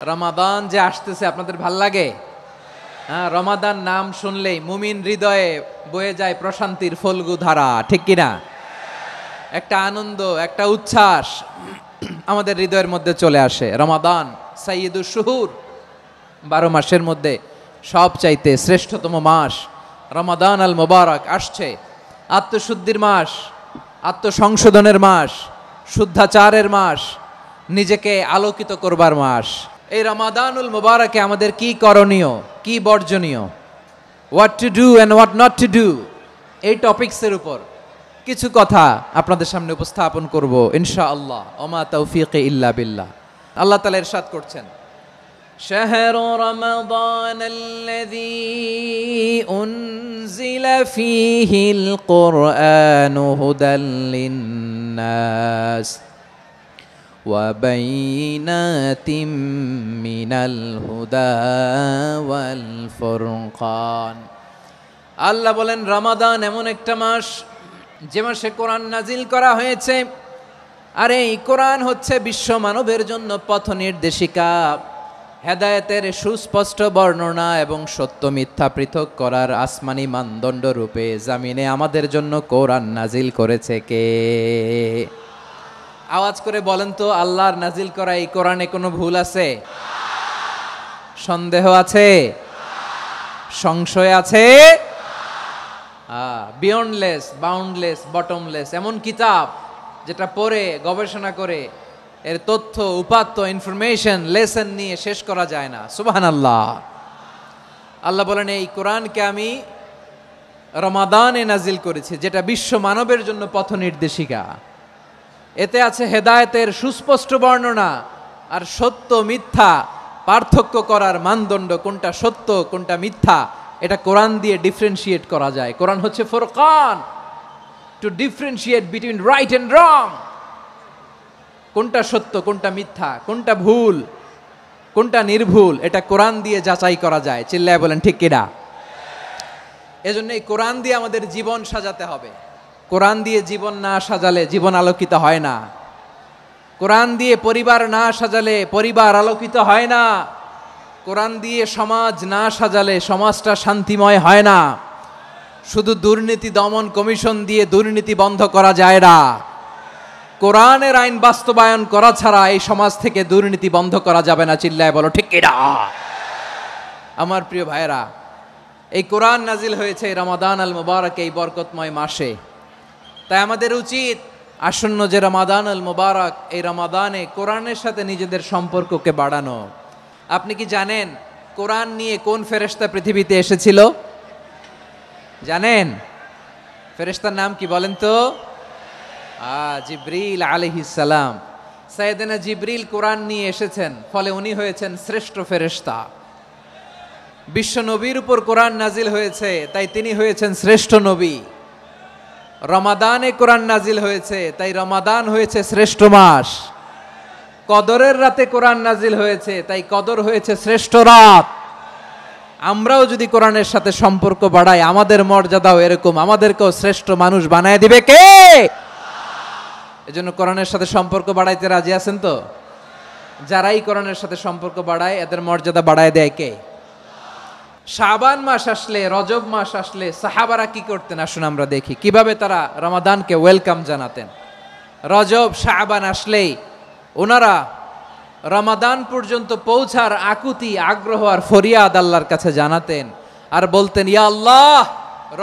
রমাদান যে আসতেছে আপনাদের ভাল লাগে? হ্যাঁ, রমাদান নাম শুনলেই মুমিন হৃদয়ে বয়ে যায় প্রশান্তির ফল্গু ধারা, ঠিক কিনা? একটা আনন্দ, একটা উচ্ছ্বাস আমাদের হৃদয়ের মধ্যে চলে আসে। রমাদান সাইয়্যিদুশ শুহুর, 12 মাসের মধ্যে সব চাইতে শ্রেষ্ঠতম মাস রমাদান আল মুবারক আসছে। আত্মশুদ্ধির মাস, আত্মসংশোধনের মাস, শুদ্ধাচারের মাস, নিজেকে আলোকিত করবার মাস। এই রমাদানুল মুবারকে আমাদের কি করণীয়, কি বর্জনীয়, what to do and what not to do, এই টপিকসের উপর কিছু কথা আপনাদের সামনে উপস্থাপন করব ইনশাআল্লাহ। ওমা তাওফীকি ইল্লা বিল্লাহ। আল্লাহ তাআলা ইরশাদ করছেন, শাহরু রমাদানাল্লাযী উনজিলা ফীহিল কুরআনু হুদাল লিন্নাস وبينات من الهدى والفرقان। আল্লাহ বলেন রমাদান এমন একটা মাস যে মাসে কোরআন নাজিল করা হয়েছে, আর এই কোরআন হচ্ছে বিশ্ব মানবের জন্য পথ নির্দেশিকা, হেদায়েতের সুস্পষ্ট বর্ণনা এবং সত্য মিথ্যা পৃথক করার আসমানি মানদণ্ড রূপে জামিনে আমাদের জন্য কোরআন নাজিল করেছে কে? আওয়াজ করে বলেন তো, আল্লাহর নাজিল করা এই কোরআনে কোনো ভুল আছে? সন্দেহ আছে? সংশয় আছে? বিয়ন্ডলেস, বাউন্ডলেস, বটমলেস, এমন কিতাব যেটা পড়ে গবেষণা করে এর তথ্য উপাত্ত ইনফরমেশন লেসন নিয়ে শেষ করা যায় না। সুবহানাল্লাহ। আল্লাহ বলেন এই কোরআনকে আমি রমাদানে নাজিল করেছি, যেটা বিশ্ব মানবের জন্য পথ নির্দেশিকা। এতে আছে হেদায়েতের সুস্পষ্ট বর্ণনা আর সত্য মিথ্যা পার্থক্য করার মানদণ্ড, কোনটা সত্য কোনটা মিথ্যা এটা কোরআন দিয়ে ডিফারেন্সিয়েট করা যায়। কোরআন হচ্ছে ফুরকান, to differentiate between right and wrong. কোনটা সত্য কোনটা মিথ্যা, কোনটা ভুল কোনটা নির্ভুল, এটা কোরআন দিয়ে যাচাই করা যায়। চিল্লায় বলেন ঠিক কিনা? এজন্য এই কোরআন দিয়ে আমাদের জীবন সাজাতে হবে। কোরআন দিয়ে জীবন না সাজালে জীবন আলোকিত হয় না। কোরআন দিয়ে পরিবার না সাজালে পরিবার আলোকিত হয় না। কোরআন দিয়ে সমাজ না সাজালে সমাজটা শান্তিময় হয় না। শুধু দুর্নীতি দমন কমিশন দিয়ে দুর্নীতি বন্ধ করা যায় না। কোরআনের আইন বাস্তবায়ন করা ছাড়া এই সমাজ থেকে দুর্নীতি বন্ধ করা যাবে না। চিল্লায় বলো ঠিক কিনা? আমার প্রিয় ভাইয়েরা, এই কোরআন নাজিল হয়েছে রমাদান আল মুবারক, এই বরকতময় মাসে। তাই আমাদের উচিত আসন্ন যে রমাদান আল মুবারক, এই রমাদানে কোরআনের সাথে নিজেদের সম্পর্ককে বাড়ানো। আপনি কি জানেন কোরআন নিয়ে কোন ফেরেশতা পৃথিবীতে এসেছিল? জানেন ফেরেশতার নাম কি বলেন তো? জিবরিল আলাইহিস সালাম। সাইয়েদনা জিবরিল কোরআন নিয়ে এসেছেন, ফলে উনি হয়েছেন শ্রেষ্ঠ ফেরেশতা। বিশ্ব নবীর উপর কোরআন নাজিল হয়েছে, তাই তিনি হয়েছেন শ্রেষ্ঠ নবী। রমাদানে কোরআন নাজিল হয়েছে, তাই রমাদান হয়েছে শ্রেষ্ঠ মাস। কদরের রাতে কোরআন নাজিল হয়েছে, তাই কদর হয়েছে শ্রেষ্ঠ রাত। আমরাও যদি কোরআনের সাথে সম্পর্ক বাড়াই, আমাদের মর্যাদাও এরকম, আমাদেরকেও শ্রেষ্ঠ মানুষ বানায় দিবে কে? এজন্য কোরআনের সাথে সম্পর্ক বাড়াইতে রাজি আছেন তো? যারাই কোরআনের সাথে সম্পর্ক বাড়ায় এদের মর্যাদা বাড়ায় দেয় কে? শাবান মাস আসলে, রজব মাস আসলে সাহাবারা কি করতেন আসুন আমরা দেখি কিভাবে তারা রমাদানকে ওয়েলকাম জানাতেন। রজব শাবান আসলেই ওনারা রমাদান পর্যন্ত পৌঁছার আকুতি, আগ্রহ আর ফরিয়াদ আল্লাহর কাছে জানাতেন আর বলতেন, ইয়া আল্লাহ,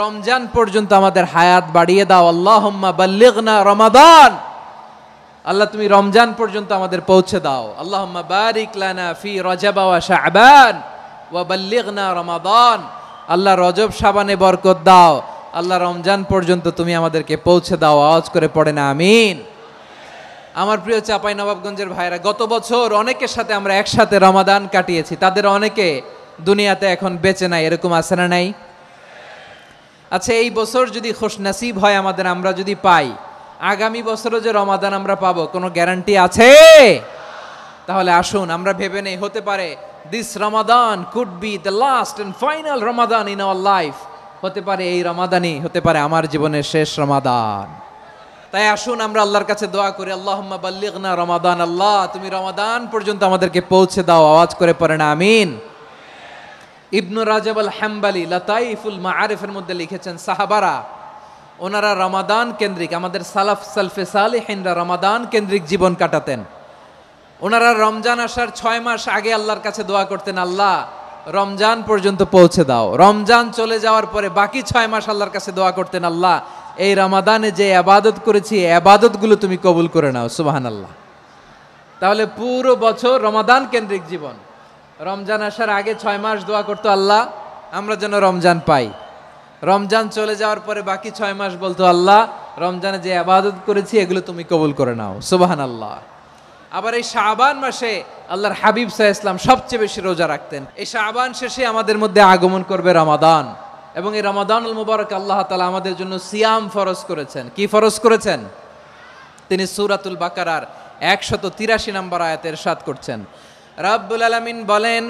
রমজান পর্যন্ত আমাদের হায়াত বাড়িয়ে দাও। আল্লাহুম্মা বাল্লিগনা রমাদান, আল্লাহ তুমি রমজান পর্যন্ত আমাদের পৌঁছে দাও। আল্লাহুম্মা বারিক লানা ফি রজব ওয়া শাবান ওয়া বাল্লিগনা রমাদান, আল্লাহ রজব শাবানে বরকত দাও, আল্লাহ রমজান পর্যন্ত তুমি আমাদেরকে পৌঁছে দাও। আওয়াজ করে পড়ে না আমিন। আমার প্রিয় চাঁপাইনবাবগঞ্জের ভাইরা, গত বছর অনেকের সাথে আমরা একসাথে রমাদান কাটিয়েছি, তাদের অনেকে দুনিয়াতে এখন বেঁচে নাই, এরকম আছে না নাই? আচ্ছা, এই বছর যদি খুশনসিব হয় আমাদের, আমরা যদি পাই, আগামী বছরও যে রমাদান আমরা পাবো কোনো গ্যারান্টি আছে? তাহলে আসুন আমরা ভেবে নেই, হতে পারে this Ramadan could be the last and final Ramadan in our life. হতে পারে এই রমাদানই হতে পারে আমার জীবনের শেষ রমাদান। তাই আসুন আমরা আল্লাহর কাছে দোয়া করি, আল্লাহুম্মা বাল্লিগনা রমাদান, আল্লাহ তুমি রমাদান পর্যন্ত আমাদেরকে পৌঁছে দাও। আওয়াজ করে পড়েন আমিন। ইবনু রাজাব আল হাম্বালি লাতাইফুল মাআরিফের মধ্যে লিখেছেন, সাহাবারা ওনারা রমাদান কেন্দ্রিক, আমাদের সালফে সালিহিনরা রমাদান কেন্দ্রিক জীবন কাটাতেন। ওনারা রমজান আসার 6 মাস আগে আল্লাহর কাছে দোয়া করতেন, আল্লাহ রমজান পর্যন্ত পৌঁছে দাও। রমজান চলে যাওয়ার পরে বাকি 6 মাস আল্লাহর কাছে দোয়া করতেন, আল্লাহ এই রমাদানে যে ইবাদত করেছি ইবাদতগুলো তুমি কবুল করে নাও। সুবহানাল্লাহ। তাহলে পুরো বছর রমাদান কেন্দ্রিক জীবন। রমজান আসার আগে 6 মাস দোয়া করতো, আল্লাহ আমরা যেন রমজান পাই। রমজান চলে যাওয়ার পরে বাকি 6 মাস বলতো, আল্লাহ রমজানে যে ইবাদত করেছি এগুলো তুমি কবুল করে নাও। সুবহানাল্লাহ। আবার এই শাবান মাসে আল্লাহর হাবিব সাল্লাল্লাহু আলাইহি ওয়াসাল্লাম সবচেয়ে বেশি রোজা রাখতেন। এই শাবান শেষে আমাদের মধ্যে আগমন করবে রমাদান, এবং এই রমাদানুল মুবারক আল্লাহ তাআলা আমাদের জন্য সিয়াম ফরজ করেছেন। কি ফরজ করেছেন? তিনি সূরাতুল বাকারার 183 নম্বর আয়াতে ইরশাদ করছেন, রাব্বুল আলামিন বলেন,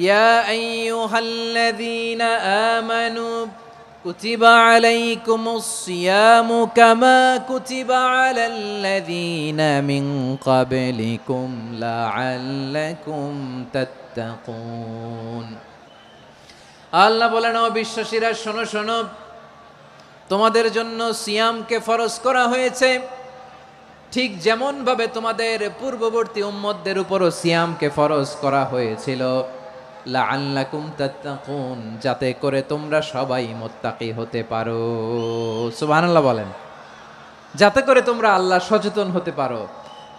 ইয়া আইয়ুহাল্লাযীনা আমানু কুতিবা আলাইকুমুস সিয়ামু কামা কুতিবা আলাল্লাযীনা মিন ক্বাবলিকুম লাআল্লাকুম তাত্তাকুন। আল্লাহ বলেন, ও বিশ্বাসীরা শোনো শোনো, তোমাদের জন্য সিয়ামকে ফরজ করা হয়েছে, ঠিক যেমন ভাবে তোমাদের পূর্ববর্তী উম্মতদের উপরও সিয়ামকে ফরজ করা হয়েছিল, লাআল্লাকুম তাত্তাকুন, যাতে করে তোমরা সবাই মুত্তাকি হতে পারো। সুবহানাল্লাহ বলেন, যাতে করে তোমরা আল্লাহ সচেতন হতে পারো।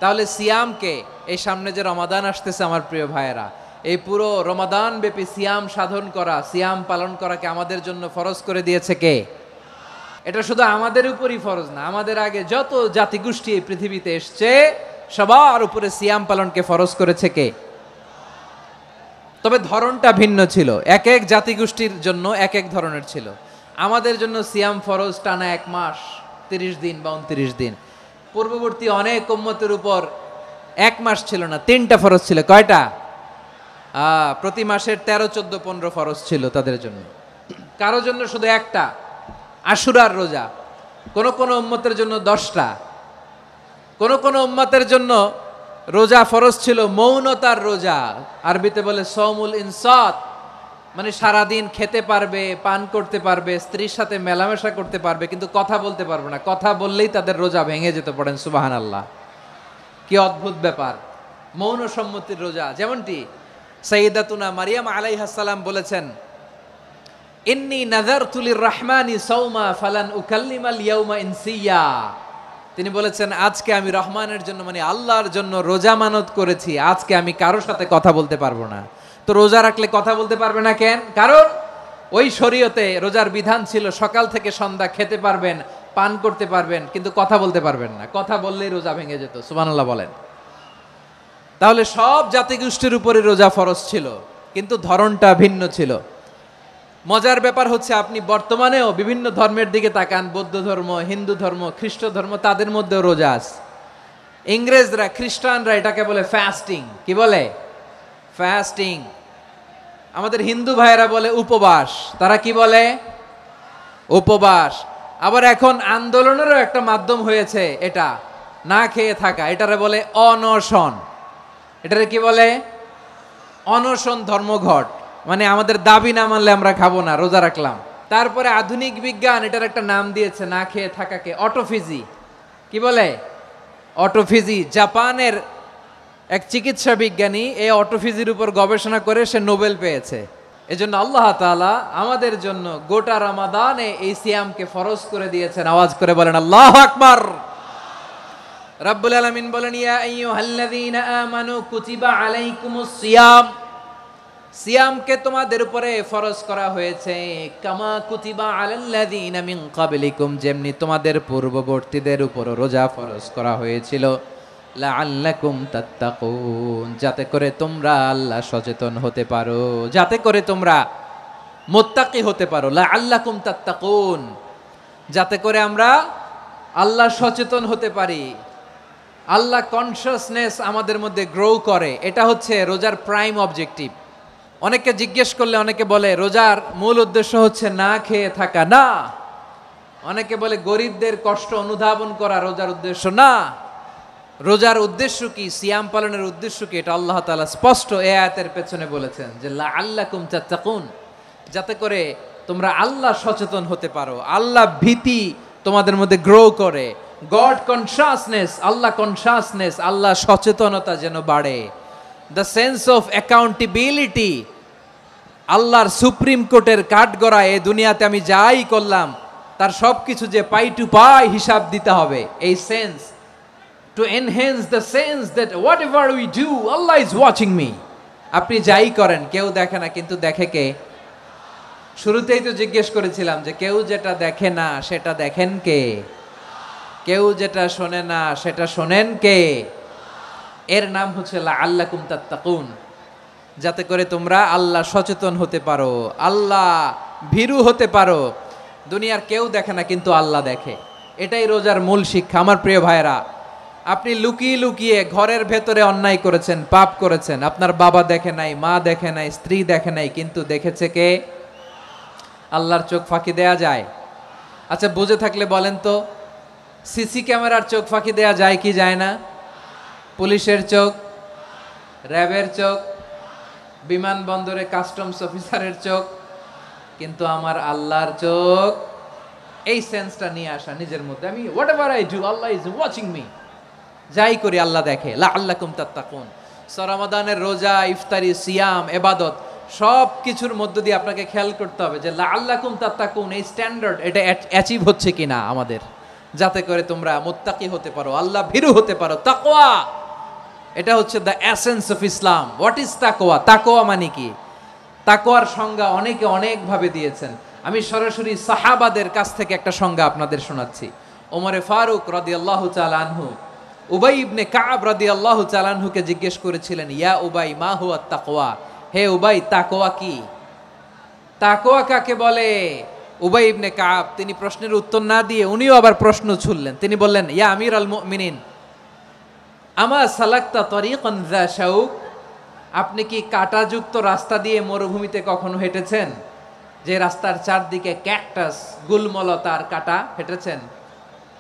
তাহলে সিয়ামকে, এই সামনে যে রমাদান আসতেছে আমার প্রিয় ভাইয়েরা, এই পুরো রমাদান ব্যাপী সিয়াম সাধন করা, সিয়াম পালন করাকে আমাদের জন্য ফরজ করে দিয়েছে কে? এটা শুধু আমাদের উপরই ফরজ না, আমাদের আগে যত জাতিগোষ্ঠী এই পৃথিবীতে এসছে সবার উপরে সিয়াম পালনকে ফরজ করেছে কে? তবে ধরনটা ভিন্ন ছিল, এক এক জাতিগোষ্ঠীর জন্য এক এক ধরনের ছিল। আমাদের জন্য সিয়াম ফরজ টানা 1 মাস 30 দিন বা 29 দিন। পূর্ববর্তী অনেক উম্মতের উপর 1 মাস ছিল না, 3টা ফরজ ছিল। কয়টা? প্রতি মাসের 13, 14, 15 ফরজ ছিল তাদের জন্য। কারো জন্য শুধু একটা, আশুরার রোজা। কোন কোন উম্মতের জন্য 10টা। কোন কোন উম্মতের জন্য রোজা ফরজ ছিল মৌনতার রোজা, আরবিতে বলে সৌমুল ইনসাত, মানে সারাদিন খেতে পারবে, পান করতে পারবে, স্ত্রীর সাথে মেলামেশা করতে পারবে, কিন্তু কথা বলতে পারবে না। কথা বললেই তাদের রোজা ভেঙে যেতে। পড়েন সুবহানাল্লাহ। কি অদ্ভুত ব্যাপার! মৌন সম্মতির রোজা। যেমনটি সাইয়্যিদাতুনা মারিয়াম আলাইহাস সালাম বলেছেন, ইন্নী নাযারতু লির-রাহমানি সাওমা ফালান উকাল্লিমাল ইয়াওমা ইনসিয়া। তিনি বলেছেন, আজকে আমি রহমানের জন্য, মানে আল্লাহর জন্য রোজা মানত করেছি, আজকে আমি কারোর সাথে কথা বলতে পারবো না। তো রোজা রাখলে কথা বলতে পারবে না কেন? কারণ ওই শরীয়তে রোজার বিধান ছিল সকাল থেকে সন্ধ্যা খেতে পারবেন, পান করতে পারবেন, কিন্তু কথা বলতে পারবেন না। কথা বললেই রোজা ভেঙে যেত। সুবহানাল্লাহ বলেন। তাহলে সব জাতিগোষ্ঠীর উপরে রোজা ফরজ ছিল, কিন্তু ধরনটা ভিন্ন ছিল। মজার ব্যাপার হচ্ছে, আপনি বর্তমানেও বিভিন্ন ধর্মের দিকে তাকান, বৌদ্ধ ধর্ম, হিন্দু ধর্ম, খ্রিস্ট ধর্ম, তাদের মধ্যেও রোজা আছে। ইংরেজরা, খ্রিস্টানরা এটাকে বলে ফাস্টিং। কি বলে? ফাস্টিং। আমাদের হিন্দু ভাইয়েরা বলে উপবাস। তারা কি বলে? উপবাস। আবার এখন আন্দোলনেরও একটা মাধ্যম হয়েছে এটা, না খেয়ে থাকা। এটারে বলে অনশন। এটারে কি বলে? অনশন ধর্মঘট। মানে আমাদের দাবি না মানলে আমরা খাবো না, রোজা রাখলাম। তারপরে আধুনিক বিজ্ঞান এটার একটা নাম দিয়েছে না খেয়ে থাকাকে, অটোফিজি। কি বলে? অটোফিজি। জাপানের এক চিকিৎসা বিজ্ঞানী এই অটোফিজির উপর গবেষণা করে সে নোবেল পেয়েছে। এজন্য আল্লাহ তাআলা আমাদের জন্য গোটা রমাদানে এই সিয়ামকে ফরজ করে দিয়েছেন। আওয়াজ করে বলেন আল্লাহু আকবার। রাব্বুল আলামিন বলেন, ইয়া আইয়ুহাল্লাযীনা আমানু কুতিবা আলাইকুমুস সিয়াম, সিয়ামকে তোমাদের উপরে ফরজ করা হয়েছে, কামা কুতিবা আলাল্লাযীনা মিন ক্বাবলিকুম, যেমনি তোমাদের পূর্ববর্তীদের উপর রোজা ফরজ করা হয়েছিল, লাআল্লাকুম তাত্তাকুন, যাতে করে তোমরা আল্লাহ সচেতন হতে পারো, যাতে করে তোমরা মুত্তাকি হতে পারো। লাআল্লাকুম তাত্তাকুন, যাতে করে আমরা আল্লাহ সচেতন হতে পারি, আল্লাহ কনসিয়াসনেস আমাদের মধ্যে গ্রো করে। এটা হচ্ছে রোজার প্রাইম অবজেক্টিভ। অনেকে জিজ্ঞেস করলে অনেকে বলে রোজার মূল উদ্দেশ্য হচ্ছে না খেয়ে থাকা। না, অনেকে বলে গরিবদের কষ্ট অনুধাবন করা রোজার উদ্দেশ্য না। রোজার উদ্দেশ্য কি, সিয়াম পালনের উদ্দেশ্য কি, এটা আল্লাহ তাআলা স্পষ্ট এই আয়াতের পেছনে বলেছেন যে লাআল্লাকুম তাত্তাকুন, যাতে করে তোমরা আল্লাহ সচেতন হতে পারো, আল্লাহ ভীতি তোমাদের মধ্যে গ্রো করে, গড কনসাসনেস, আল্লাহ কনসাসনেস, আল্লাহ সচেতনতা যেন বাড়ে, দ্য সেন্স অফ অ্যাকাউন্টেবিলিটি, আল্লাহর সুপ্রিম কোর্টের কাঠগড়া এই দুনিয়াতে আমি যাই করলাম তার সব কিছু যে পাই টু পাই হিসাব দিতে হবে, এই sense, to enhance the sense that what ever we do Allah is watching me. আপনি যাই করেন কেউ দেখে না, কিন্তু দেখে কে? শুরুতেই তো জিজ্ঞেস করেছিলাম যে কেউ যেটা দেখে না সেটা দেখেন কে? কেউ যেটা শোনে না সেটা শোনেন কে? এর নাম হচ্ছে লাআল্লাকুম তাত্তাকুন, যাতে করে তোমরা আল্লাহ সচেতন হতে পারো, আল্লাহ ভীরু হতে পারো। দুনিয়ার কেউ দেখে না, কিন্তু আল্লাহ দেখে। এটাই রোজার মূল শিক্ষা। আমার প্রিয় ভাইরা, আপনি লুকিয়ে লুকিয়ে ঘরের ভেতরে অন্যায় করেছেন, পাপ করেছেন, আপনার বাবা দেখে নাই, মা দেখে নাই, স্ত্রী দেখে নাই, কিন্তু দেখেছে কে? আল্লাহর চোখ ফাঁকি দেয়া যায়? আচ্ছা, বুঝে থাকলে বলেন তো, সিসি ক্যামেরার চোখ ফাঁকি দেয়া যায় কি যায় না? পুলিশের চোখ, র্যাবের চোখ, বিমানবন্দরে কাস্টমস অফিসারের চোখ, কিন্তু আমার আল্লাহর চোখ। এই সেন্সটা নিয়ে আসা নিজের মধ্যে, আমি what ever I do Allah is watching me, যাই করি আল্লাহ দেখে। লাআল্লাকুম তাত্তাকুন। রমাদানের রোজা, ইফতারি, সিয়াম, ইবাদত সব কিছুর মধ্য দিয়ে আপনাকে খেয়াল করতে হবে যে লাআল্লাকুম তাত্তাকুন এই স্ট্যান্ডার্ড এটা অ্যাচিভ হচ্ছে কিনা আমাদের, যাতে করে তোমরা মুত্তাকি হতে পারো, আল্লাহ ভীরু হতে পারো। তাকওয়া, এটা হচ্ছে the essence of Islam. What is তাকওয়া? তাকওয়া মানে কি? তাকওয়ার সংজ্ঞা অনেকে অনেকভাবে দিয়েছেন। আমি সরাসরি সাহাবাদের কাছ থেকে একটা সংজ্ঞা আপনাদের শোনাচ্ছি। ওমরে ফারুক রাদিয়াল্লাহু তাআলা আনহু উবাই ইবনে কাব রাদিয়াল্লাহু তাআলা আনহুকে জিজ্ঞেস করেছিলেন, ইয়া উবাই মা হুয়া তাকওয়া, হে উবাই তাকওয়া কি? তাকওয়া কাকে বলে? উবাই ইবনে কাব তিনি প্রশ্নের উত্তর না দিয়ে উনিও আবার প্রশ্ন ছুড়লেন। তিনি বললেন, ইয়া আমিরাল মুমিনিন আমা সালাকতা তরিকান যা শাউক, আপনি কি কাঁটাযুক্ত রাস্তা দিয়ে মরুভূমিতে কখনো হেঁটেছেন? যে রাস্তার চারদিকে ক্যাকটাস, গুলমলতার কাঁটা, হেঁটেছেন?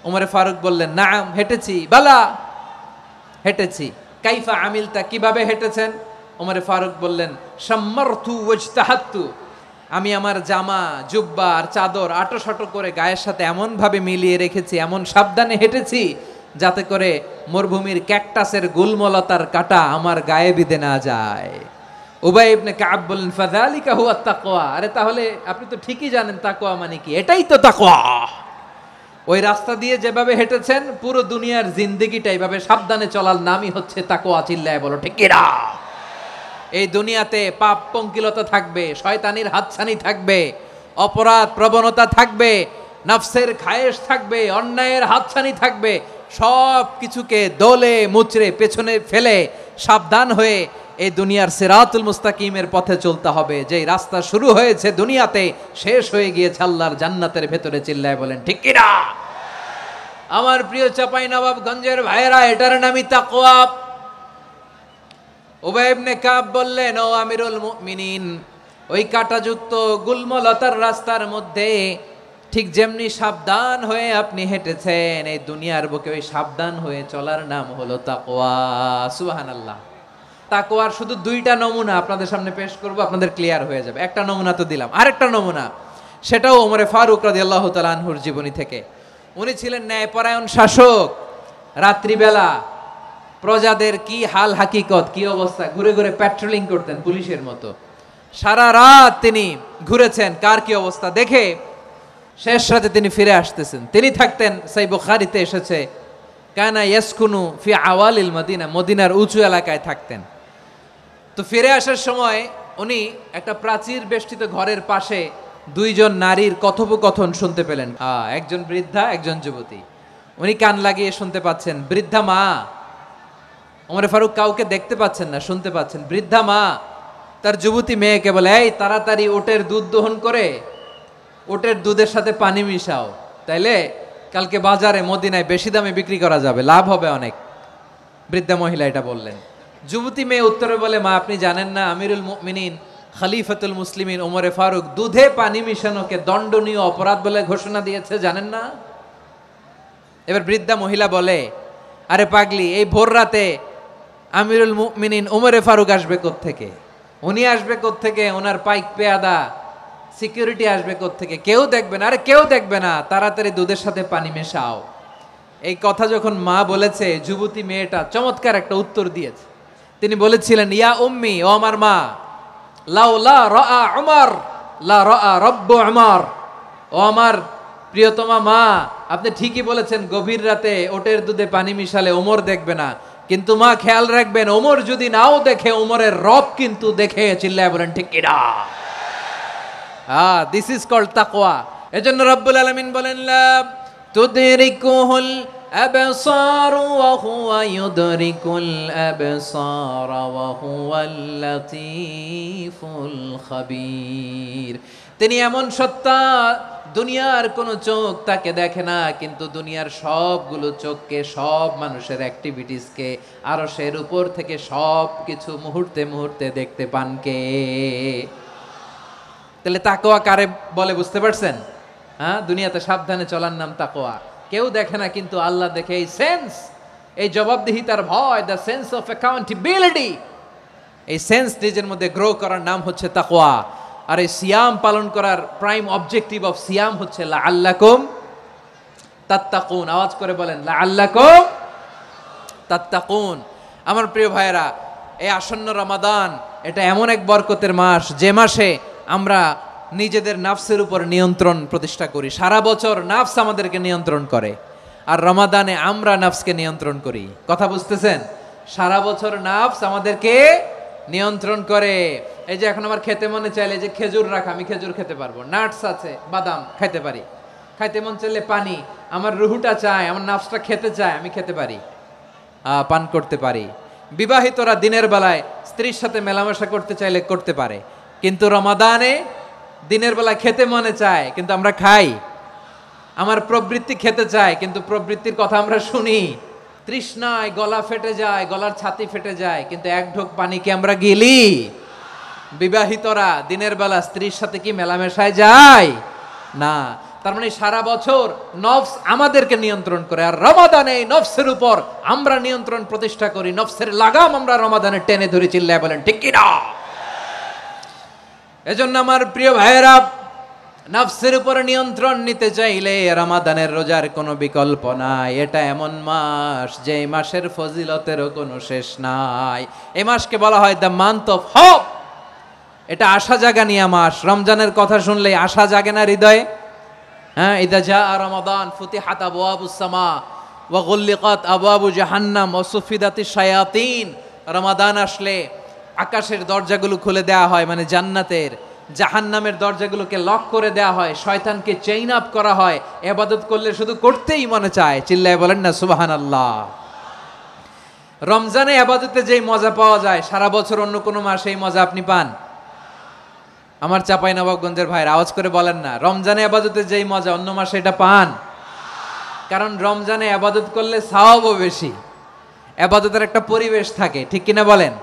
ওমরে ফারুক বললেন, নাম হেঁটেছি, বালা হেঁটেছি। কাইফা আমিলতা, কিভাবে হেঁটেছেন? ওমরে ফারুক বললেন, শাম্মারতু ওয়াজতাহাতু, আমি আমার জামা, জুব্বা আর চাদর আটোসাটো করে গায়ের সাথে এমন ভাবে মিলিয়ে রেখেছি, এমন সাবধানে হেঁটেছি যাতে করে মরুভূমির ক্যাকটাসের গুলমলতার কাঁটা আমার গায়ে বিঁধে না যায়। উবাই ইবনে কাব বললেন, ফাযালিকা হুয়া তাকওয়া, আরে তাহলে আপনি তো ঠিকই জানেন তাকওয়া মানে কি, এটাই তো তাকওয়া। ওই রাস্তা দিয়ে যেভাবে হেঁটেছেন পুরো দুনিয়ার জিন্দেগিটা এইভাবে সাবধানে চলার নামই হচ্ছে তাকওয়া। চিল্লায় বলো ঠিক কিনা? এই দুনিয়াতে পাপ পঙ্কিলতা থাকবে, শয়তানির হাতছানি থাকবে, অপরাধ প্রবণতা থাকবে, নফসের খায়েশ থাকবে, অন্যায়ের হাতছানি থাকবে, সব কিছুকে দোলে মুচড়ে পেছনে ফেলে সাবধান হয়ে এই দুনিয়ার সিরাতুল মুস্তাকিমের পথে চলতে হবে। যেই রাস্তা শুরু হয়েছে দুনিয়াতে, শেষ হয়ে গিয়েছে আল্লাহর জান্নাতের ভেতরে। চিল্লায় বলেন ঠিক কিনা? আমার প্রিয় চাপাই নবাবগঞ্জের ভাইয়েরা, এটার নামই তাকওয়া। উবাই ইবনে কাব বললেন, ও আমিরুল মুমিনিন, ওই কাঁটাযুক্ত গুলমলতার রাস্তার মধ্যে ঠিক যেমনি সাবধান হয়ে আপনি হেঁটেছেন, এই দুনিয়ার বুকে ওই সাবধান হয়ে চলার নাম হলো তাকওয়া। সুবহানাল্লাহ। তাকওয়ার শুধু দুইটা নমুনা আপনাদের সামনে পেশ করব, আপনাদের ক্লিয়ার হয়ে যাবে। একটা নমুনা তো দিলাম, আরেকটা নমুনা, সেটাও ওমরে ফারুক রাদিয়াল্লাহু তাআলা আনহুর জীবনী থেকে। উনি ছিলেন ন্যায়পরায়ণ শাসক। রাত্রিবেলা প্রজাদের কি হাল হাকিকত, কি অবস্থা, ঘুরে ঘুরে প্যাট্রোলিং করতেন পুলিশের মতো। সারা রাত তিনি ঘুরেছেন কার কি অবস্থা দেখে, শেষ রাতে তিনি ফিরে আসতেছেন। তিনি থাকতেন, সেই বুখারীতে এসেছে, কানা ইয়াসকুনু ফি আওয়ালিল মদিনা, মদিনার উঁচু এলাকায় থাকতেন। তো ফিরে আসার সময় উনি একটা প্রাচীর বেষ্টিত ঘরের পাশে দুইজন নারীর কথোপকথন শুনতে পেলেন। একজন বৃদ্ধা, একজন যুবতী। উনি কান লাগিয়ে শুনতে পাচ্ছেন। বৃদ্ধা মা, ওমর ফারুক কাউকে দেখতে পাচ্ছেন না, শুনতে পাচ্ছেন। বৃদ্ধা মা তার যুবতী মেয়েকে বলে, এই তাড়াতাড়ি ওটের দুধ দহন করে ওটের দুধের সাথে পানি মিশাও, তাইলে কালকে বাজারে মদিনায় বেশি দামে বিক্রি করা যাবে, লাভ হবে অনেক। বৃদ্ধা মহিলা এটা বললেন। যুবতী মেয়ে উত্তরে বলে, মা আপনি জানেন না আমিরুল মুমিনিন খলিফাতুল মুসলিমিন ওমরে ফারুক দুধে পানি মিশানোকে দণ্ডনীয় অপরাধ বলে ঘোষণা দিয়েছে, জানেন না? এবার বৃদ্ধা মহিলা বলে, আরে পাগলি, এই ভোর রাতে আমিরুল মুমিনিন ওমরে ফারুক আসবে কোত্থেকে? উনি আসবে কোত্থেকে? ওনার পাইক পেয়াদা সিকিউরিটি আসবে কোত্থেকে? কেউ দেখবে না। আরে কেউ দেখবে না, তাড়াতাড়ি দুধের সাথে পানি মেশাও। এই কথা যখন মা বলেছে, যুবতী মেয়েটা চমৎকার একটা উত্তর দিয়েছে। তিনি বলেছিলেন, ইয়া উম্মি, ও আমার মা, লাউলা রাআ উমর লা রাআ রব্বু উমর। ও আমার প্রিয়তমা মা, আপনি ঠিকই বলেছেন, গভীর রাতে ওটের দুধে পানি মিশালে ওমর দেখবে না, কিন্তু মা খেয়াল রাখবেন, ওমর যদি নাও দেখে, ওমরের রব কিন্তু দেখে। চিল্লায় বলেন ঠিক কিনা? দিস ইজ কল্ড তাকওয়া। এজন্য রব্বুল আলামিন বলেন, লা তুদরিকুহুল আবসার ওয়া হুয়া ইউদরিকুল আবসার ওয়া হুয়াল লাতীফুল খাবীর। তিনি এমন সত্তা, দুনিয়ার কোন চোখ তাকে দেখে না, কিন্তু দুনিয়ার সবগুলো চোখকে, সব মানুষের অ্যাক্টিভিটিসকে, আরশের উপর থেকে সব কিছু মুহূর্তে মুহূর্তে দেখতে পান কে? তাহলে তাকওয়া কারে বলে বুঝতে পারছেন? দুনিয়াতে সাবধানে চলার নাম তাকওয়া। কেউ দেখে না, কিন্তু আল্লাহ দেখে। এই সেন্স, এই জবাবদিহিতার ভয়, দ্য সেন্স অফ অ্যাকাউন্টেবিলিটি, এই সেন্স নিজের মধ্যে গ্রো করার নাম হচ্ছে তাকওয়া। আর এই সিয়াম পালন করার প্রাইম অবজেক্টিভ অফ সিয়াম হচ্ছে লাআল্লাকুম তাত্তাকুন। আওয়াজ করে বলেন, লাআল্লাকুম তাত্তাকুন। আমার প্রিয় ভাইয়েরা, এই আসন্ন রমাদান, এটা এমন এক বরকতের মাস, যে মাসে আমরা নিজেদের নাফসের উপর নিয়ন্ত্রণ প্রতিষ্ঠা করি। সারা বছর নাফস আমাদেরকে নিয়ন্ত্রণ করে, আর রমাদানে আমরা নাফসকে নিয়ন্ত্রণ করি। কথা বুঝতেছেন? সারা বছর নাফস আমাদেরকে নিয়ন্ত্রণ করে। এই যে এখন আমার খেতে মনে চাইলে যে খেজুর রাখা, আমি খেজুর খেতে পারবো, নাটস আছে, বাদাম খাইতে পারি। খাইতে মন চাইলে পানি, আমার রুহুটা চায়, আমার নাফসটা খেতে চায়, আমি খেতে পারি, পান করতে পারি। বিবাহিতরা দিনের বেলায় স্ত্রীর সাথে মেলামেশা করতে চাইলে করতে পারে, কিন্তু রমাদানে দিনের বেলায় খেতে মনে চায়, কিন্তু আমরা খাই। আমার প্রবৃত্তি খেতে চায়, কিন্তু প্রবৃত্তির কথা আমরা শুনি। তৃষ্ণায় গলা ফেটে যায়, গলার ছাতি ফেটে যায়, কিন্তু এক ঢোক পানি কি আমরা গিলি? বিবাহিতরা দিনের বেলা স্ত্রীর সাথে কি মেলামেশায় যায়? না। তার মানে সারা বছর নফস আমাদেরকে নিয়ন্ত্রণ করে, আর রমাদানে নফসের উপর আমরা নিয়ন্ত্রণ প্রতিষ্ঠা করি। নফসের লাগাম আমরা রমাদানে টেনে ধরে। চিল্লায় বলেন ঠিক কি না? এজন্য আমার প্রিয় ভাইয়েরা, নফসের উপর নিয়ন্ত্রণ নিতে চাইলে রমাদানের রোজার কোনো বিকল্প নাই। এটা এমন মাস, যে মাসের ফজিলতেরও কোনো শেষ নাই। এই মাসকে বলা হয় দ্য মান্থ অফ হোপ। এটা আশা জাগানিয়া মাস। রমজানের কথা শুনলে আশা জাগে না হৃদয়ে? ইদা জাআ রমাদান ফুতিহাত আবওয়াবুস সামা ওয়া গুল্লিকাত আবওয়াবু জাহান্নাম ওয়া সুফিদাতিশ শায়াতিন। রমাদান আসলে আকাশের দরজাগুলো খুলে দেওয়া হয়, মানে জান্নাতের। জাহান্নামের দরজাগুলোকে লক করে দেওয়া হয়, শয়তানকে চেইন আপ করা হয়। ইবাদত করলে শুধু করতেই মনে চায়। চিল্লায় বলেন না সুবহানাল্লাহ। রমজানে ইবাদতে যেই মজা পাওয়া যায়, সারা বছর অন্য কোনো মাসে এই মজা আপনি পান? আমার চাঁপাইনবাবগঞ্জের ভাইরা আওয়াজ করে বলেন না, রমজানে ইবাদতে যেই মজা অন্য মাসে এটা পান? কারণ রমজানে ইবাদত করলে সওয়াবও বেশি, ইবাদতের একটা পরিবেশ থাকে, ঠিক কিনা বলেন?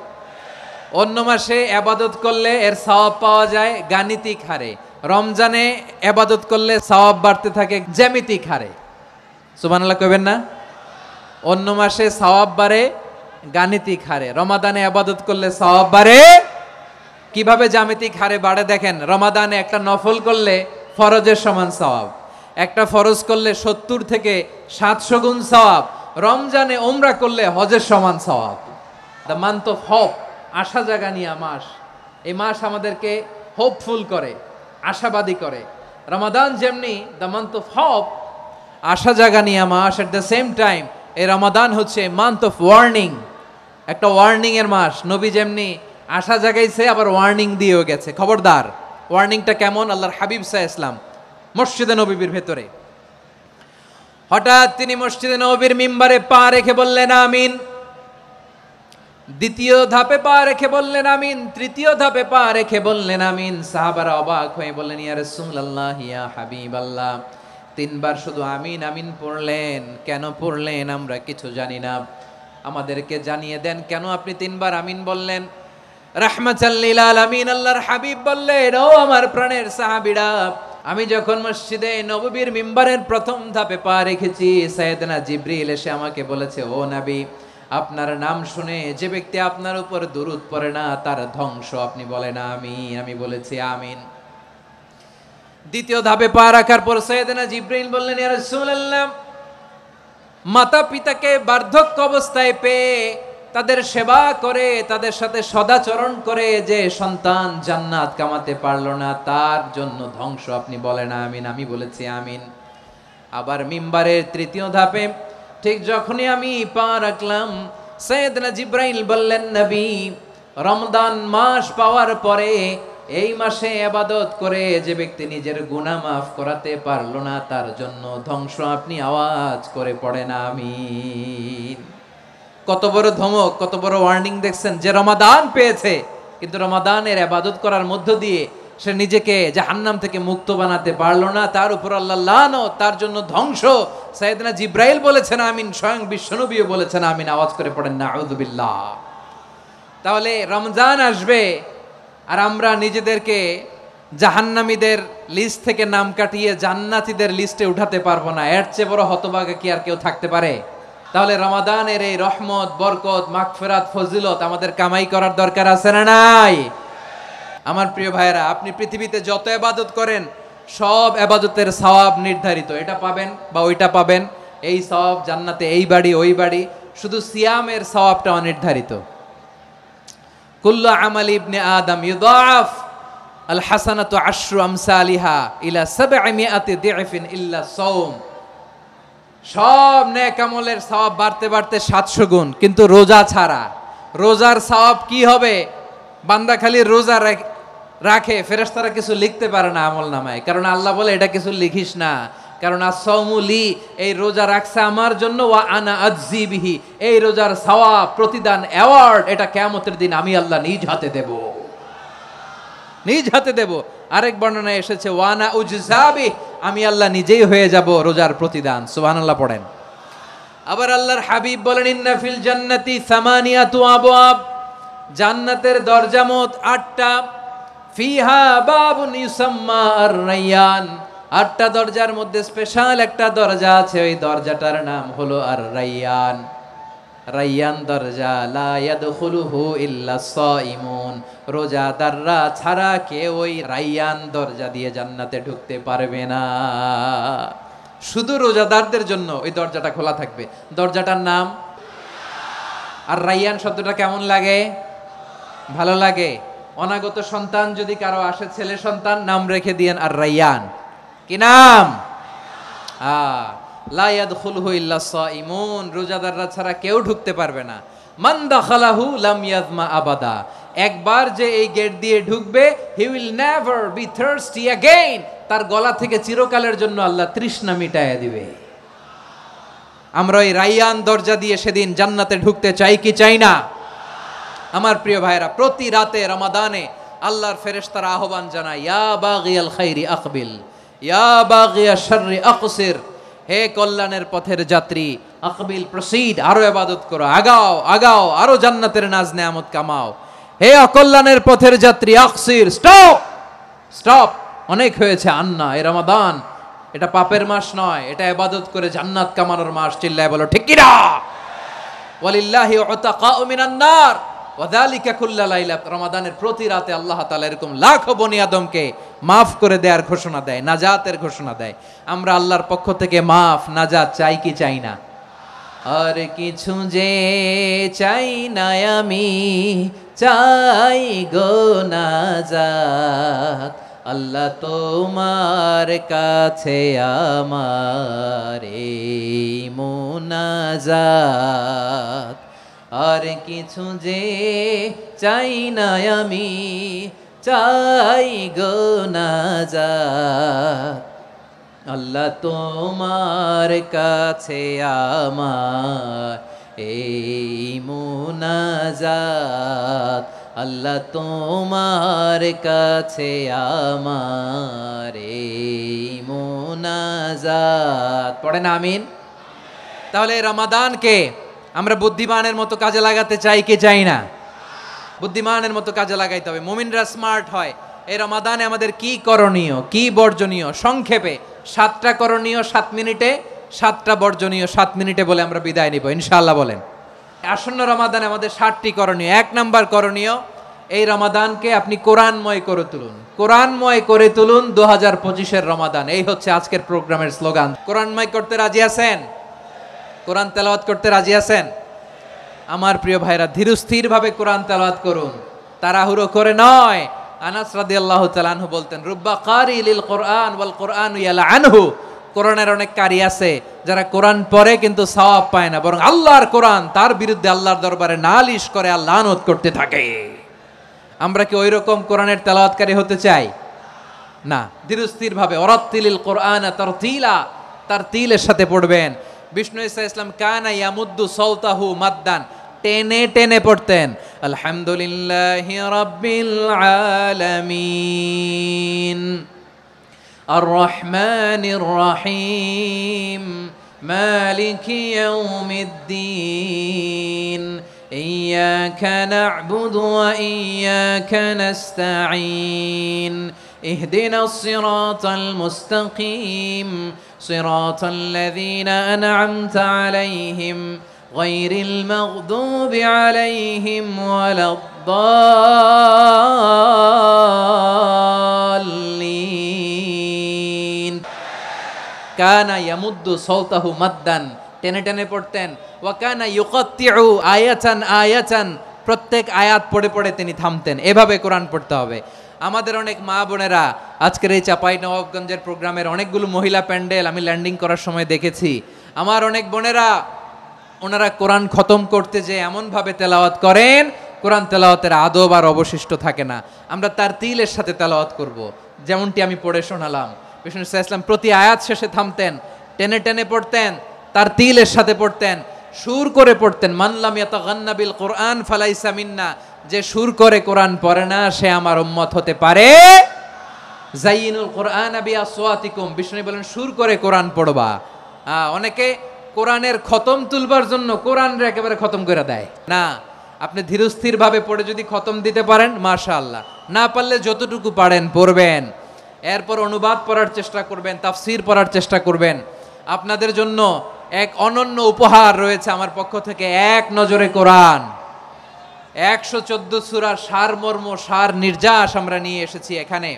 অন্য মাসে ইবাদত করলে এর সওয়াব পাওয়া যায় গাণিতিক হারে, রমজানে ইবাদত করলে সওয়াব বাড়তে থাকে জ্যামিতিক হারে। সুবহানাল্লাহ কইবেন না? অন্য মাসে সওয়াব বাড়ে গাণিতিক হারে, রমাদানে ইবাদত করলে সওয়াব বাড়ে কিভাবে? জ্যামিতিক হারে বাড়ে। দেখেন, রমাদানে একটা নফল করলে ফরজের সমান সওয়াব, একটা ফরজ করলে 70 থেকে 700 গুণ সওয়াব, রমজানে ওমরা করলে হজের সমান সওয়াব। দ্য মান্থ অফ হোপ, আশা জাগানিয়া মাস। এই মাস আমাদেরকে হোপফুল করে, আশাবাদী করে। রমাদান যেমনি দ্য মান্থ অফ হোপ, আশা জাগানিয়া মাস, এট দ্য সেম টাইম এই রমাদান হচ্ছে মান্থ অফ ওয়ার্নিং, একটা ওয়ার্নিং এর মাস। নবী যেমনি আশা জাগাইছে, আবার ওয়ার্নিং দিয়েও গেছে, খবরদার। ওয়ার্নিংটা কেমন? আল্লাহর হাবিব সাল্লাল্লাহু আলাইহি ওয়াসাল্লাম মসজিদে নববীর ভেতরে, হঠাৎ তিনি মসজিদে নববীর মিম্বারে পা রেখে বললেন আমিন। দ্বিতীয় ধাপে পা রেখে বললেন আমিন, তৃতীয় ধাপে পা রেখে বললেন আমিন। সাহাবারা অবাক হয়ে বললেন, ইয়া রাসূলুল্লাহ, ইয়া হাবিবাল্লাহ, 3 বার শুধু আমিন আমিন পড়লেন, কেন পড়লেন আমরা কিছু জানি না, আমাদেরকে জানিয়ে দেন কেন আপনি 3 বার আমিন বললেন। রাহমাতাল লিল আলামিন আল্লাহর হাবিব বললেন, ও আমার প্রাণের সাহাবীরা, আমি যখন মসজিদে নববীর মিম্বারের প্রথম ধাপে পা রেখেছি, সাইয়েদনা জিবরিল এসে আমাকে বলেছে, ও নবী, আপনার নাম শুনে যে ব্যক্তি আপনার উপর দুরূদ পড়ে না তার ধ্বংস। আপনি বলেন আমিন। আমি বলেছি আমিন। দ্বিতীয় ধাপে পা রাখার পর সাইয়েদনা জিবরিল বললেন, ইয়া রাসূলুল্লাহ, মাতা পিতাকে বার্ধক্য অবস্থায় পেয়ে তাদের সেবা করে, তাদের সাথে সদাচরণ করে যে সন্তান জান্নাত কামাতে পারলো না তার জন্য ধ্বংস। আপনি বলেন আমিন। আমি বলেছি আমিন। আবার মিম্বারের তৃতীয় ধাপে ঠিক যখনই আমি পা রাখলাম, সাইয়েদনা জিবরাইল বললেন, নবী, রমজান মাস পাওয়ার পরে এই মাসে ইবাদত করে যে ব্যক্তি নিজের গুনাহ মাফ করাতে পারলো না তার জন্য ধ্বংস। আপনি আওয়াজ করে পড়েন আমিন। কত বড় ধমক, কত বড় ওয়ার্নিং দেখছেন, যে রমাদান পেয়েছে কিন্তু রমাদানের ইবাদত করার মধ্য দিয়ে সে নিজেকে জাহান্নাম থেকে মুক্ত বানাতে পারলো না, তার উপর আল্লাহ লানত, তার জন্য ধ্বংস। সাইয়েদনা জিবরাইল বলেছেন আমিন, স্বয়ং বিশ্বনবীও বলেছেন আমিন। আওয়াজ করে পড়েন নাউযুবিল্লাহ। তাহলে রমজান আসবে আর আমরা নিজেদেরকে জাহান্নামীদের লিস্ট থেকে নাম কাটিয়ে জান্নাতীদের লিস্টে উঠাতে পারবো না। এর চেয়ে বড় হতভাগা কি আর কেউ থাকতে পারে? তাহলে রমাদানের এই রহমত, বরকত, মাগফিরাত, ফজিলত আমাদের কামাই করার দরকার আছে না নাই? আমার প্রিয় ভাইরা, আপনি পৃথিবীতে যত ইবাদত করেন সব ইবাদতের সওয়াব নির্ধারিত। এটা পাবেন বা ওইটা পাবেন, এই সওয়াব জান্নাতে, এই বাড়ি ওই বাড়ি। শুধু সিয়ামের সওয়াবটা অনির্ধারিত। কুল্লু আমালি ইবনে আদম ইউদাফ আল হাসানাতু আশরু আমসালিহা ইলা 700 দি'ফিন ইল্লা সাওম। সব নেক আমলের সওয়াব বাড়তে বাড়তে 700 গুণ, কিন্তু রোজা ছাড়া। রোজার সওয়াব কি হবে? বান্দা খালি রোজা রাখে, ফেরেশতারা কিছু লিখতে পারে না আমল নামায়, কারণ আল্লাহ বলে এটা কিছু লিখিস না, কারণ as-সাওমু লি, এই রোজা রাখছে আমার জন্য, ওয়া আনা আজজি বিহি, এই রোজার সওয়াব, প্রতিদান, অ্যাওয়ার্ড এটা কিয়ামতের দিন আমি আল্লাহ নিজ হাতে দেব, নিজ হাতে দেব। আরেক বর্ণনায় এসেছে ওয়া আনা উজজা বিহি, আমি আল্লাহ নিজেই হয়ে যাব রোজার প্রতিদান। সুবহানাল্লাহ পড়েন। আবার আল্লাহর হাবিব বলেন, ইন্না ফিল জান্নাতি সামানিয়াতু আবওয়াব, জান্নাতের দরজা মোট 8টা। ফিহা বাবুন ইউসাম্মা আর-রায়্যান, 8টা দরজার মধ্যে স্পেশাল একটা দরজা আছে, ওই দরজাটার নাম হলো আর-রায়্যান। রায়্যান দরজা, লা ইয়াদখুলুহু ইল্লা সাইমুন, রোজাদাররা ছাড়া কেউ ওই রায়্যান দরজা দিয়ে জান্নাতে ঢুকতে পারবে না। শুধু রোজাদারদের জন্য ওই দরজাটা খোলা থাকবে। দরজাটার নাম আর রায়্যান। শব্দটা কেমন লাগে? ভালো লাগে। অনাগত সন্তান যদি কারো আসে, ছেলে সন্তান, নাম রেখে দিয়েন আর রায়্যান। কি নাম? লা ইয়াদখুলুহু ইল্লা সাইমুন, রোজাদাররা ছাড়া কেউ ঢুকতে পারবে না। মান দাখালাহু লাম ইয়াজমা আবাদা, একবার যে এই গেট দিয়ে ঢুকবে, he will never be thirsty again, তার গলা থেকে চিরকালের জন্য আল্লাহ তৃষ্ণা মিটাইয়া দিবে। আমরা ওই রায়্যান দরজা দিয়ে সেদিন জান্নাতে ঢুকতে চাই কি চাই না? আমার প্রিয় ভাইরা, প্রতি রাতে রমাদানে আল্লাহর ফেরেশতারা আহ্বান জানায়, ইয়া বাগিয়াল খাইরি আকবিল, ইয়া বাগিয়াশ শাররি আকসির, হে কল্যাণের পথের যাত্রী, আকবিল, প্রসিড, আরো ইবাদত করো, আগাও আগাও, আরো জান্নাতের নাজ নেয়ামত কামাও। হে অকল্যাণের পথের যাত্রী, আকসির, স্টপ স্টপ, অনেক হয়েছে। আন্না, এই রমাদান এটা পাপের মাস নয়, এটা ইবাদত করে জান্নাত কামানোর মাস। চিল্লায় বলো ঠিক কি না? ওয়ালিল্লাহি উতাকাউ মিনান নার ওয়াযালিকা কুল্লা লাইলা, রমাদানের প্রতি রাতে আল্লাহ তাআলা এরকম লাখো বনি আদমকে মাফ করে দেওয়ার ঘোষণা দেয়, নাজাতের ঘোষণা দেয়। আমরা আল্লাহর পক্ষ থেকে মাফ, নাজাত চাই কি চাই না? আর কিছু যে চাই না আমি, চাই গো নাজাত, আল্লাহ তোমার কাছে আমার এই মুনাজাত। আর কিছু যে চাই না আমি, চাই গো নাজাত, আল্লাহ তোমার কাছে আমার এই মুনাজাত, আল্লাহ তোমার কাছে আমার এই মুনাজাত। পড়েন আমিন। তাহলে রমাদানকে আমরা বুদ্ধিমানের মতো কাজে লাগাতে চাই কি চাই না? বুদ্ধিমানের মতো কাজে লাগাইতে হবে। মুমিনরা স্মার্ট হয়। এই রমাদানে আমাদের কি করণীয়, কি বর্জনীয়, সংক্ষেপে 7টা করণীয় 7 মিনিটে, 7টা বর্জনীয় 7 মিনিটে বলে আমরা বিদায় নিব ইনশাআল্লাহ। বলেন, আসন্ন রমাদানে আমাদের 7টি করণীয়। 1 নাম্বার করণীয়, এই রমাদানকে আপনি কোরআনময় করে তুলুন। কোরআনময় করে তুলুন 2025-এর রমাদান। এই হচ্ছে আজকের প্রোগ্রামের স্লোগান। কোরআনময় করতে রাজি আছেন? কোরআন তেলাওয়াত করতে রাজি আছেন? আমার প্রিয় ভাইরা, ধীরস্থির ভাবে কোরআন তেলাওয়াত করুন, তাড়াহুড়ো করে নয়। আনাস রাদিয়াল্লাহু তাআলা আনহু বলতেন, রুব্বা কারি লিল কোরআন ওয়াল কোরআনু ইয়ালআনহু। কোরআনের অনেক কারি আছে যারা কোরআন পড়ে কিন্তু সওয়াব পায় না, বরং আল্লাহর কোরআন তার বিরুদ্ধে আল্লাহর দরবারে নালিশ করে আর লানত করতে থাকে। আমরা কি ওইরকম কোরআনের তেলাওয়াতকারী হতে চাই? না। ধীরস্থির ভাবে ওয়ারাত্তিলিল কোরআনা তারতিলা, তারতিলের সাথে পড়বেন। বিষ্ণু ঈসা ইসলাম কানা ইয়ামুদ্দু সাওতাহু মাদ্দান, টেনে টেনে পড়তেন। আলহামদুলিল্লাহি রাব্বিল আলামিন আর রহমানির রহিম মালিকি ইয়াউমিদ্দিন ইয়্যাকা না'বুদু ওয়া ইয়্যাকা নাস্তাঈন ইহদিনাস সিরাতাল মুস্তাকিম সিরাতাল লাযীনা আন'আমতা আলাইহিম গায়রিল মাগদুবি আলাইহিম ওয়ালাদ-দাল্লিন। কানা ইয়ামুদ্দু সাওতাহু মাদ্দান, টেনে টেনে পড়তেন। ওয়া কানা ইউকাত্তিউ আয়াতান আয়াতান, প্রত্যেক আয়াত পড়ে পড়ে তিনি থামতেন। এভাবে কোরআন পড়তে হবে। আমাদের অনেক মা বোনেরা আজকের এই চাঁপাইনবাবগঞ্জের প্রোগ্রামের অনেকগুলো মহিলা প্যান্ডেল আমি ল্যান্ডিং করার সময় দেখেছি। আমার অনেক বোনেরা ওনারা কোরআন খতম করতে যে এমনভাবে তেলাওয়াত করেন, কোরআন তেলাওয়াতের আদব আর অবশিষ্ট থাকে না। আমরা তারতিলের সাথে তেলাওয়াত করব, যেমনটি আমি পড়ে শোনালাম। বিষ্ণু ইসলাম প্রতি আয়াত শেষে থামতেন, টেনে টেনে পড়তেন, তারতিলের সাথে পড়তেন, সুর করে পড়তেন। মানলাম ইয়াতাগান্না বিল কোরআন ফালাইসা মিন্না, যে সুর করে কোরআন পড়ে না সে আমার উম্মত হতে পারে। জাইনুল কোরআন বিআসওয়াতিকুম, বিষ্ণু বলেন সুর করে কোরআন পড়বা। অনেকে কোরআনের খতম তুলবার জন্য কোরআনরে একেবারে খতম করে দেয় না। আপনি ধীরস্থির ভাবে পড়ে যদি খতম দিতে পারেন মাশাআল্লাহ, না পারলে যতটুকু পারেন পড়বেন। এরপর অনুবাদ পড়ার চেষ্টা করবেন, তাফসীর পড়ার চেষ্টা করবেন। আপনাদের জন্য এক অনন্য উপহার রয়েছে আমার পক্ষ থেকে, এক নজরে কোরআন। 114 সূরার সারমর্ম, সার নির্যাস আমরা নিয়ে এসেছি এখানে।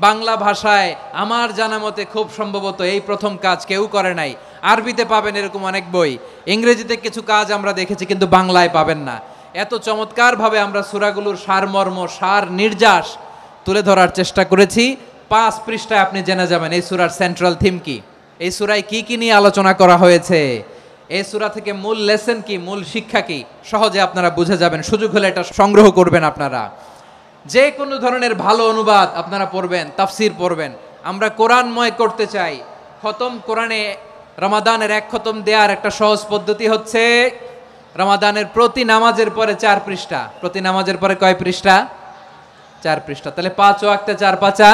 বাংলা ভাষায় আমার জানা মতে খুব সম্ভবত এই প্রথম কাজ, কেউ করে নাই। আরবিতে পাবেন এরকম অনেক বই, ইংরেজিতে কিছু কাজ আমরা দেখেছি, কিন্তু বাংলায় পাবেন না। এত চমৎকারভাবে আমরা সূরাগুলোর সারমর্ম, সার নির্যাস তুলে ধরার চেষ্টা করেছি। 5 পৃষ্ঠায় আপনি জেনে যাবেন এই সূরার সেন্ট্রাল থিম কি, এই সূরায় কি কি নিয়ে আলোচনা করা হয়েছে, এই সূরা থেকে মূল লেসন কি, মূল শিক্ষা কি, সহজে আপনারা বুঝে যাবেন। সুযোগ হলে এটা সংগ্রহ করবেন আপনারা। যে কোনো ধরনের ভালো অনুবাদ আপনারা পড়বেন, তাফসীর পড়বেন। আমরা কোরআনময় করতে চাই। খতম কোরআনে রমাদানের 1 খতম দেওয়ার একটা সহজ পদ্ধতি হচ্ছে, রমাদানের প্রতি নামাজের পরে 4 পৃষ্ঠা। প্রতি নামাজের পরে কয় পৃষ্ঠা? 4 পৃষ্ঠা। তাহলে 5 ওয়াক্তে 4 পাঁচা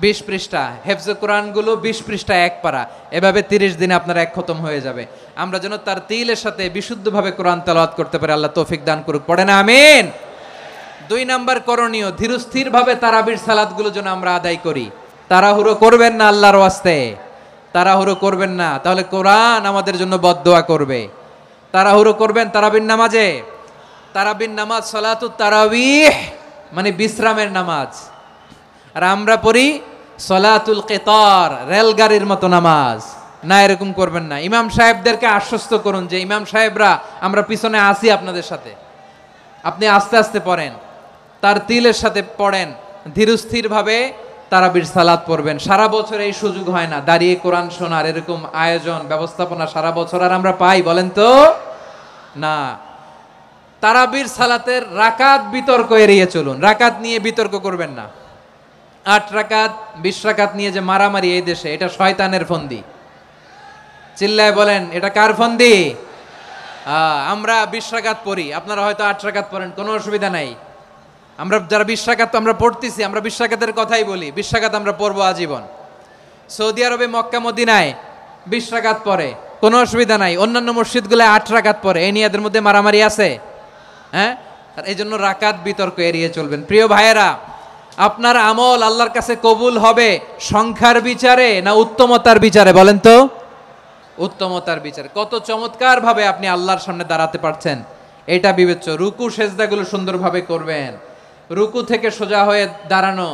20 পৃষ্ঠা। হেফজে কোরআনগুলো 20 পৃষ্ঠা 1 পারা। এভাবে 30 দিনে আপনার 1 খতম হয়ে যাবে। আমরা যেন তারতিলের সাথে বিশুদ্ধভাবে কোরআন তেলাওয়াত করতে পারি, আল্লাহ তৌফিক দান করুক। পড়েন আমিন। 2 নাম্বার করণীয়, ধীরস্থিরভাবে তারাবির সালাতগুলো যেন আমরা আদায় করি। তাড়াহুড়ো করবেন না আল্লাহর ওয়াস্তে, তাড়াহুড়ো করবেন না, তাহলে কোরআন আমাদের জন্য বদদোয়া করবে। তাড়াহুড়ো করবেন তারাবির নামাজে। তারাবির নামাজ সালাতুত তারাবিহ মানে বিশ্রামের নামাজ। আর আমরা পড়ি সালাতুল কিতার, রেলগাড়ির মতো নামাজ। না, এরকম করবেন না। ইমাম সাহেবদেরকে আশ্বস্ত করুন যে ইমাম সাহেবরা আমরা পিছনে আসি আপনাদের সাথে, আপনি আস্তে আস্তে পড়েন, তারতিলের সাথে পড়েন, ধীরস্থিরভাবে তারাবির সালাত পড়বেন। সারা বছর এই সুযোগ হয় না দাঁড়িয়ে কোরআন শোনার, এরকম আয়োজন ব্যবস্থাপনা সারা বছর আর আমরা পাই বলেন তো না। তারাবির সালাতের রাকাত বিতর্ক এড়িয়ে চলুন। রাকাত নিয়ে বিতর্ক করবেন না। 8 রাকাত 20 রাকাত নিয়ে যে মারামারি এই দেশে, এটা শয়তানের ফন্দি। চিল্লায় বলেন, এটা কার ফন্দি? আমরা 20 রাকাত পড়ি, আপনারা হয়তো 8 রাকাত পড়েন, কোনো অসুবিধা নাই। আমরা যারা 20 রাকাত তো আমরা পড়তেছি, আমরা 20 রাকাতের কথাই বলি। 20 রাকাত আমরা পড়বো আজীবন। সৌদি আরবে মক্কা মদিনায় 20 রাকাত পড়ে, কোনো অসুবিধা নাই। অন্যান্য মসজিদগুলো 8 রাকাত পড়ে। এই নিয়ে এদের মধ্যে মারামারি আছে? হ্যাঁ, আর এই জন্য রাকাত বিতর্ক এড়িয়ে চলবেন। প্রিয় ভাইয়েরা, আপনার আমল আল্লাহর কাছে কবুল হবে সংখ্যার বিচারে না উত্তমতার বিচারে? বলেন তো। উত্তমতার বিচারে। কত চমৎকার ভাবে আপনি আল্লাহর সামনে দাঁড়াতে পারছেন এটা বিবেচ্য। রুকু সেজদাগুলো সুন্দরভাবে করবেন। রুকু থেকে সোজা হয়ে দাঁড়ানো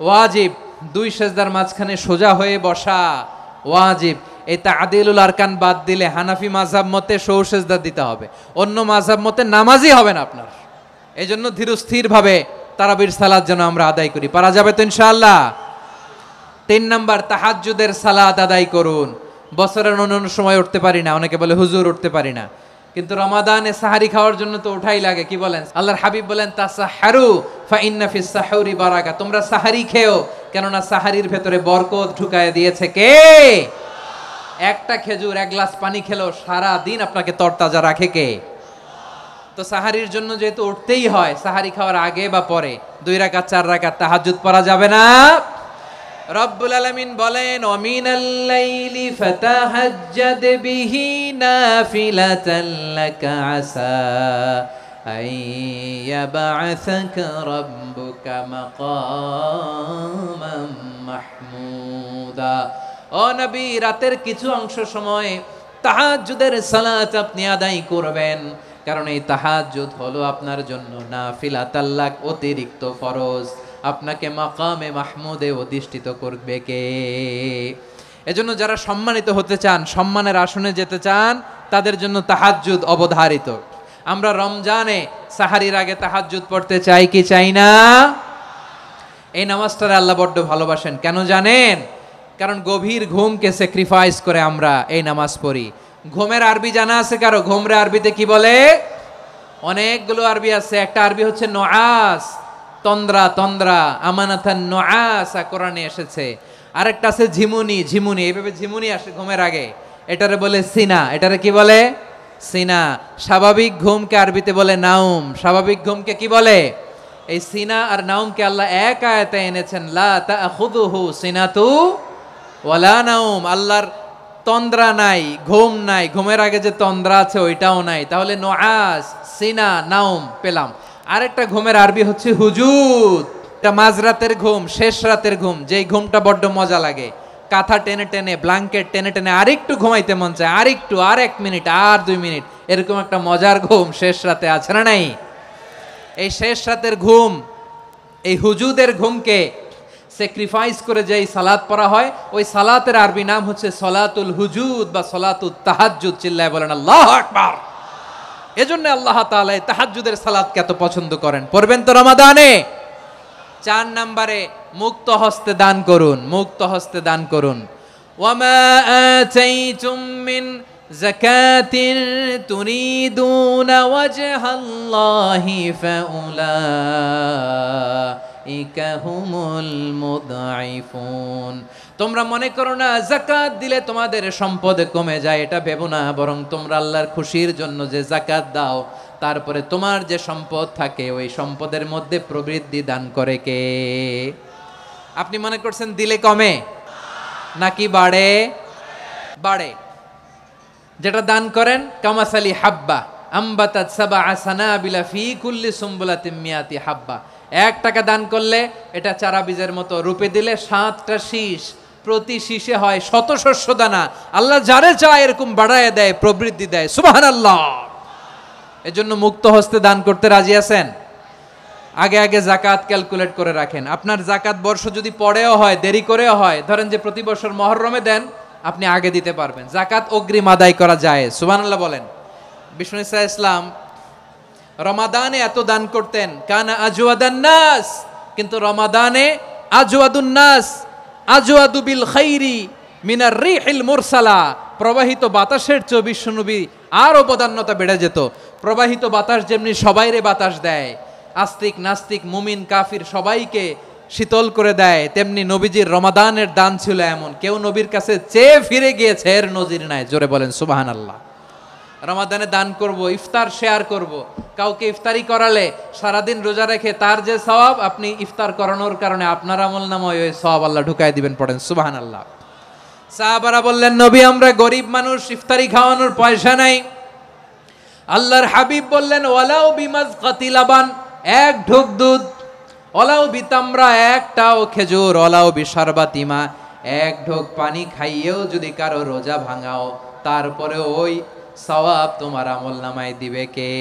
ওয়াজিব, দুই সেজদার মাঝখানে সোজা হয়ে বসা ওয়াজিব। এই তা'দিলুল আরকান বাদ দিলে হানাফি মাযহাব মতে সৌ সেজদা দিতে হবে, অন্য মাযহাব মতে নামাজই হবে না আপনার। এই জন্য ধীরস্থির ভাবে তারাবির সালাত যেন আমরা আদায় করি। পারা যাবে তো ইনশাআল্লাহ। 3 নাম্বার, তাহাজ্জুদের সালাত আদায় করুন। বছরের অন্য সময় উঠতে পারি না, অনেকে বলে হুজুর উঠতে পারি না, কিন্তু রমাদানে সাহারি খাওয়ার জন্য তো উঠাই লাগে। কি বলেন? আল্লাহর হাবিব বলেন তাসাহারু ফা ইন্না ফিস সাহুরি বারাকা, তোমরা সাহারি খেও কেননা সাহারির ভেতরে বরকত ঢুকায় দিয়েছে কে? একটা খেজুর, এক গ্লাস পানি খেলেও সারা দিন আপনাকে তরতাজা রাখে কে? তো সাহারির জন্য যেহেতু উঠতেই হয়, সাহারি খাওয়ার আগে বা পরে 2 রাকাত 4 রাকাত তাহাজ্জুদ পড়া যাবে না? রব্বুল আলামিন বলেন ওয়ামিনাল লাইলি ফাতাহাজ্জাদ বিহি নাফিলাতান লাকা আসা আইয়াবআসাকা রাব্বুকা মাকামান মাহমুদা। ও নবী, রাতের কিছু অংশ সময় তাহাজ্জুদের সালাত আপনি আদায় করবেন, কারণ এই তাহাজ্জুদ হলো আপনার জন্য নাফিলাতাল লাক, অতিরিক্ত ফরজ। আপনাকে মাকামে মাহমুদে অধিষ্ঠিত করবে কে? এজন্য যারা সম্মানিত হতে চান, সম্মানের আসনে যেতে চান, তাদের জন্য তাহাজ্জুদ অবধারিত। আমরা রমজানে সাহারির আগে তাহাজ্জুদ পড়তে চাই কি চাই না? এই নামাজটারে আল্লাহ বড্ড ভালোবাসেন। কেন জানেন? কারণ গভীর ঘুমকে স্যাক্রিফাইস করে আমরা এই নামাজ পড়ি। ঘুমের আরবি জানা আছে কারো? ঘুমরে আরবিতে কি বলে? অনেকগুলো আরবি আছে। একটা আরবি হচ্ছে নুআস, তন্দ্রা, তন্দ্রা, আমানাতান নুআসা কোরআনে এসেছে। আরেকটা আছে ঝিমুনি, ঝিমুনি, এইভাবে ঝিমুনি আসে ঘুমের আগে, এটারে বলে সিনা। এটারে কি বলে? সিনা। স্বাভাবিক ঘুমকে আরবিতে বলে নাউম। স্বাভাবিক ঘুমকে কি বলে? এই সিনা আর নাউমকে আল্লাহ এক আয়াতে এনেছেন, লা তাখুযুহু সিনাতু ওয়ালা নাউম। আল্লাহর তন্দ্রা নাই, ঘুম নাই, ঘুমের আগে যে তন্দ্রা আছে ওইটাও নাই। তাহলে নুআস, সিনা, নাউম পেলাম। আরেকটা ঘুমের আরবি হচ্ছে হুজুদ। এটা মাঝরাতের ঘুম, শেষ রাতের ঘুম, যেই ঘুমটা বড্ড মজা লাগে। কাঁথা টেনে টেনে, ব্ল্যাঙ্কেট টেনে টেনে আরেকটু ঘুমাইতে মন চায়, আরেকটু, আর 1 মিনিট, আর 2 মিনিট, এরকম একটা মজার ঘুম শেষ রাতে আছে না নাই? এই শেষ রাতের ঘুম, এই হুজুদের ঘুমকে স্যাক্রিফাইস করে যেই সালাত পড়া হয়, ওই সালাতের আরবি নাম হচ্ছে সলাতুল হুজুদ বা সলাতুত তাহাজ্জুদ। চিল্লায় বলেন আল্লাহু আকবার। এজন্য আল্লাহ তাআলা তাহাজ্জুদের সালাতকে এত পছন্দ করেন। পড়বেন তো রমাদানে। 4 নম্বরে মুক্ত হস্তে দান করুন। মুক্ত হস্তে দান করুন। ওয়ামা আতাইতুম মিন যাকাতিন তুরিদুনা ওয়াজহাল্লাহি ফাউলাইকা হুমুল মুদঈফুন। তোমরা মনে করো না যাকাত দিলে তোমাদের সম্পদ কমে যায়, এটা ভেবো না। বরং তোমরা আল্লাহর খুশির জন্য যে যাকাত দাও, তারপরে তোমার যে সম্পদ থাকে ওই সম্পদের মধ্যে প্রবৃদ্ধি দান করে কে? আপনি মনে করছেন দিলে কমে নাকি বাড়ে? বাড়ে। যেটা দান করেন কামাসালি হাব্বা আম্বাতাত সাবআ সানাবিলা ফি কুল্লি সুম্বুলাতিন মিয়াতি হাব্বা। 1 টাকা দান করলে এটা চারা বীজের মতো, রূপে দিলে 7টা শীষ, প্রতি শীষে হয় 100 শস্য দানা। আল্লাহ যারে চায় এরকম বাড়ায় দেয়, প্রবৃদ্ধি দেয়। সুবহানাল্লাহ। এজন্য মুক্ত হস্তে দান করতে রাজি আছেন? আগে আগে যাকাত ক্যালকুলেট করে রাখেন। আপনার যাকাত বর্ষ যদি পরেও হয়, দেরি করেও হয়, ধরেন যে প্রতি বছর মুহররমে দেন, আপনি আগে দিতে পারবেন। যাকাত অগ্রিম আদায় করা যায়। সুবহানাল্লাহ বলেন। বিষ্ণু ইসা ইসলাম রমাদানে এত দান করতেন, কানা আজওয়াদান নাস, কিন্তু রমাদানে আজওয়াদুন নাস আজওয়াদু বিল খাইরি মিনার রিহিল মুরসালা। প্রবাহিত বাতাসের চেয়ে বিশ্বনবী আরো বদান্যতা বেড়ে যেত। প্রবাহিত বাতাস যেমনি সবাইরে বাতাস দেয়, আস্তিক নাস্তিক মুমিন কাফির সবাইকে শীতল করে দেয়, তেমনি নবীজির রমাদানের দান ছিল এমন, কেউ নবীর কাছে চেয়ে ফিরে গিয়েছে এর নজির নাই। জোরে বলেন সুবহানাল্লাহ। রমাদানে দান করব, ইফতার শেয়ার করব। কাউকে ইফতারি করালে সারাদিন রোজা রেখে তার যে সওয়াব, আপনি ইফতার করানোর কারণে আপনার আমলনামায় ওই সওয়াব আল্লাহ ঢুকায় দিবেন। পড়েন সুবহানাল্লাহ। সাহাবারা বললেন নবী আমরা গরিব মানুষ, ইফতারি খাওয়ানোর পয়সা নাই। আল্লাহর হাবিব বললেন ওয়ালাউ বিমাজকাতি লাবান, এক ঢোক দুধ, ওয়ালাউ বিতামরা, একটাও খেজুর, ওয়ালাউ বিশারবাতিমা, এক ঢোক পানি খাইয়েও যদি কারো রোজা ভাঙাও, তারপরে ওই সওয়াব তোমার আমলনামায় দিবে কে?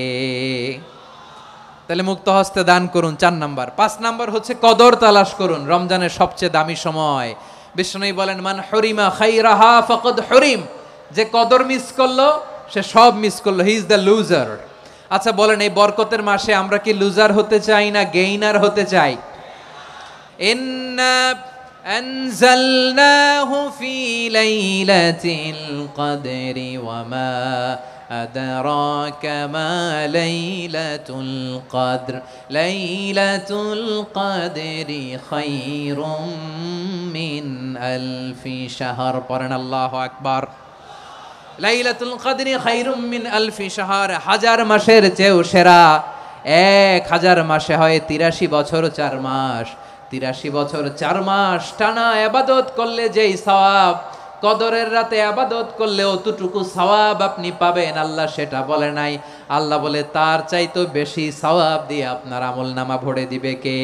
তাহলে মুক্ত হস্তে দান করুন, 4 নাম্বার। 5 নাম্বার হচ্ছে কদর তালাশ করুন, রমজানের সবচেয়ে দামি সময়। বিষ্ণু বলেন মান হরিমা খাইরাহা ফাকাদ হরিম, যে কদর মিস করলো সে সব মিস করলো, হি ইজ দ্য লুজার। আচ্ছা বলেন, এই বরকতের মাসে আমরা কি লুজার হতে চাই না গেইনার হতে চাই? ইন্না আনজালনাহু ফি লাইলাতিল কদরি ওয়া মা আদরাকা মা লাইলাতুল কদর, লাইলাতুল কদরি খায়রুম মিন আলফি শাহর। পড়েন আল্লাহু আকবার। লাইলাতুল কদরি খায়রুম মিন আলফি শাহর, 1000 মাসের চেয়েও সেরা। 1000 মাসে হয় 83 বছর 4 মাস। 83 বছর 4 মাস টানা ইবাদত করলে যেই সওয়াব, কদরের রাতে ইবাদত করলে অতটুকু সওয়াব আপনি পাবেন, আল্লাহ সেটা বলে নাই। আল্লাহ বলে তার চাইতো বেশি সওয়াব দিয়ে আপনার আমলনামা ভরে দিবে কে?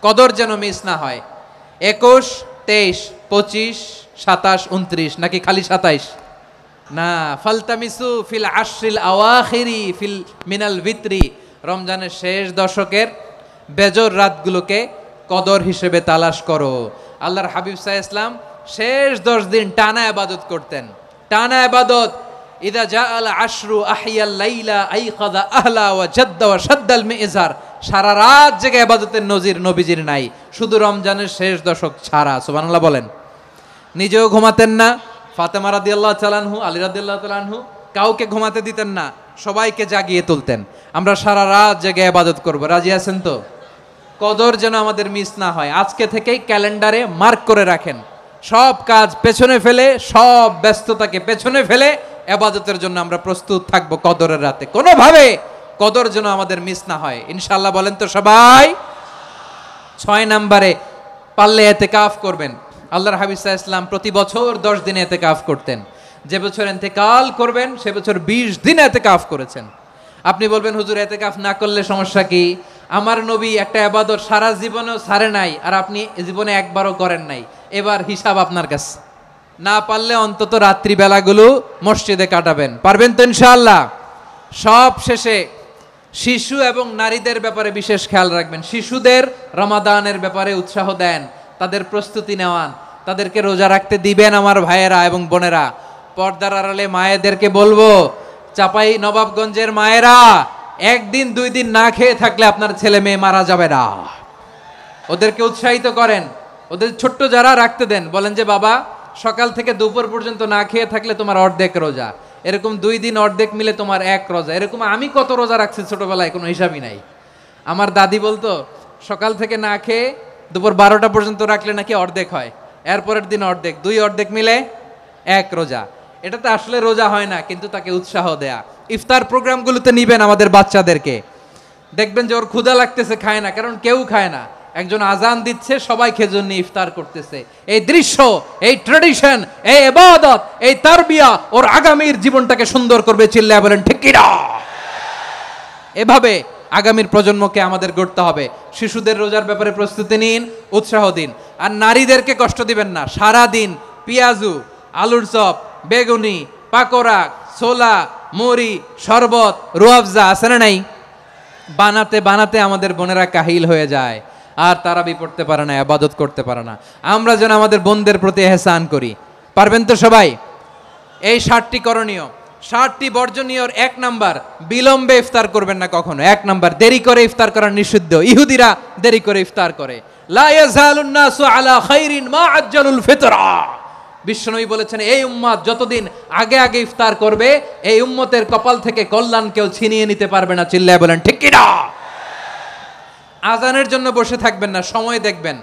কদর যেন মিস না হয়। 21, 23, 25, 27, 29 নাকি খালি 27? না, ফালতামিসু ফিল আশরিল আওয়াখিরি ফিল মিনাল ভিতরি, রমজানের শেষ দশকের বেজর রাতগুলোকে কদর হিসেবে তালাশ করো। আল্লাহর হাবিব সাল্লাল্লাহু আলাইহি ওয়াসাল্লাম শেষ 10 দিন টানা ইবাদত করতেন, টানা ইবাদত। ইদা জাআল আশরু আহিয়াল লাইলা আইকাযা আহলা ওয়া জাদ্দা ওয়া শাদ্দাল মিজার, সারা রাত জেগে ইবাদতের নজির নবীজির নাই, শুধু রমজানের শেষ দশক ছাড়া। সুবহানাল্লাহ বলেন। নিজেও ঘুমাতেন না, ফাতেমা রাদিয়াল্লাহু তাআলা আনহু, আলী রাদিয়াল্লাহু তাআলা আনহু কাউকে ঘুমাতে দিতেন না, সবাইকে জাগিয়ে তুলতেন। আমরা সারা রাত জেগে ইবাদত করব, রাজি আছেন তো? কদর যেন আমাদের মিস না হয়। আজকে থেকেই ক্যালেন্ডারে মার্ক করে রাখেন, সব কাজ পেছনে ফেলে, সব ব্যস্ততাকে পেছনে ফেলে ইবাদতের জন্য আমরা প্রস্তুত থাকবো কদরের রাতে। কোনোভাবে কদর যেন আমাদের মিস না হয়, ইনশাআল্লাহ। বলেন তো সবাই। 6 নম্বরে পারলে ইতিকাফ করবেন। আল্লাহর হাবিব সাল্লাল্লাহু আলাইহি ওয়াসাল্লাম প্রতি বছর 10 দিন ইতিকাফ করতেন। যে বছর ইন্তেকাল করবেন সে বছর 20 দিন ইতিকাফ করেছেন। আপনি বলবেন হুজুর ইতিকাফ না করলে সমস্যা কি? আমার নবী একটা ইবাদত সারা জীবনেও ছাড়ে নাই, আর আপনি জীবনে একবারও করেন নাই। এবার হিসাব আপনার কাছে। না পারলে অন্তত রাত্রি বেলাগুলো মসজিদে কাটাবেন, পারবেন তো ইনশাআল্লাহ? সব শেষে শিশু এবং নারীদের ব্যাপারে বিশেষ খেয়াল রাখবেন। শিশুদের রমাদানের ব্যাপারে উৎসাহ দেন, তাদের প্রস্তুতি নেওয়ান, তাদেরকে রোজা রাখতে দিবেন। আমার ভাইয়েরা এবং বোনেরা, পর্দার আড়ালে মায়েদেরকে বলবো, চাপাই নবাবগঞ্জের মায়েরা, 1 দিন 2 দিন না খেয়ে থাকলে আপনার ছেলে মেয়ে মারা যাবে না। ওদেরকে উৎসাহিত করেন, ওদের ছোট্ট যারা রাখতে দেন, বলেন যে বাবা সকাল থেকে দুপুর পর্যন্ত না খেয়ে থাকলে তোমার অর্ধেক রোজা, এরকম 2 দিন অর্ধেক মিলে তোমার 1 রোজা। এরকম আমি কত রোজা রাখছি ছোটবেলায়, কোনো হিসাবই নাই। আমার দাদি বলতো সকাল থেকে না খেয়ে দুপুর 12টা পর্যন্ত রাখলে নাকি অর্ধেক হয়, এরপরের দিন অর্ধেক, 2 অর্ধেক মিলে 1 রোজা। এটা তো আসলে রোজা হয় না, কিন্তু তাকে উৎসাহ দেয়া। ইফতার প্রোগ্রামগুলোতে নিবেন আমাদের বাচ্চাদেরকে, দেখবেন যে ওর ক্ষুধা লাগতেছে, খায় না, কারণ কেউ খায় না। একজন আজান দিচ্ছে, সবাই খেজুর নিয়ে ইফতার করতেছে। এই দৃশ্য, এই ট্র্যাডিশন, এই ইবাদত, এই তারবিয়া ওর আগামীর জীবনটাকে সুন্দর করবে। চিল্লায়া বলেন ঠিক কি না? এভাবে আগামীর প্রজন্মকে আমাদের গড়তে হবে। শিশুদের রোজার ব্যাপারে প্রস্তুতি নিন, উৎসাহ দিন। আর নারীদেরকে কষ্ট দিবেন না। সারা দিন পেঁয়াজু, আলুর চপ, বেগুনি, পাকোড়া, ছোলা, মুড়ি, শরবত, রুয়াবজা আছে না নাই, বানাতে বানাতে আমাদের বোনেরা কাহিল হয়ে যায়, আর তারাবি পড়তে পারে না, ইবাদত করতে পারে না। আমরা যেন আমাদের বোনদের প্রতি ইহসান করি, পারবেন তো সবাই? এই 7টি করণীয়, 7টি বর্জনীয়। 1 নাম্বার, বিলম্বে ইফতার করবেন না কখনো। 1 নাম্বার, দেরি করে ইফতার করা নিষিদ্ধ। ইহুদিরা দেরি করে ইফতার করে। লা ইয়াজালুন নাসু আলা খাইরিন মা আজ্জালুল ফিতরা। বিশ্বনবী বলেছেন এই উম্মত যতদিন আগে আগে ইফতার করবে, এই উম্মতের কপাল থেকে কল্যাণ কেউ ছিনিয়ে নিতে পারবে না। চিল্লায় বলেন ঠিক কি না? আজানের জন্য বসে থাকবেন না, সময় দেখবেন।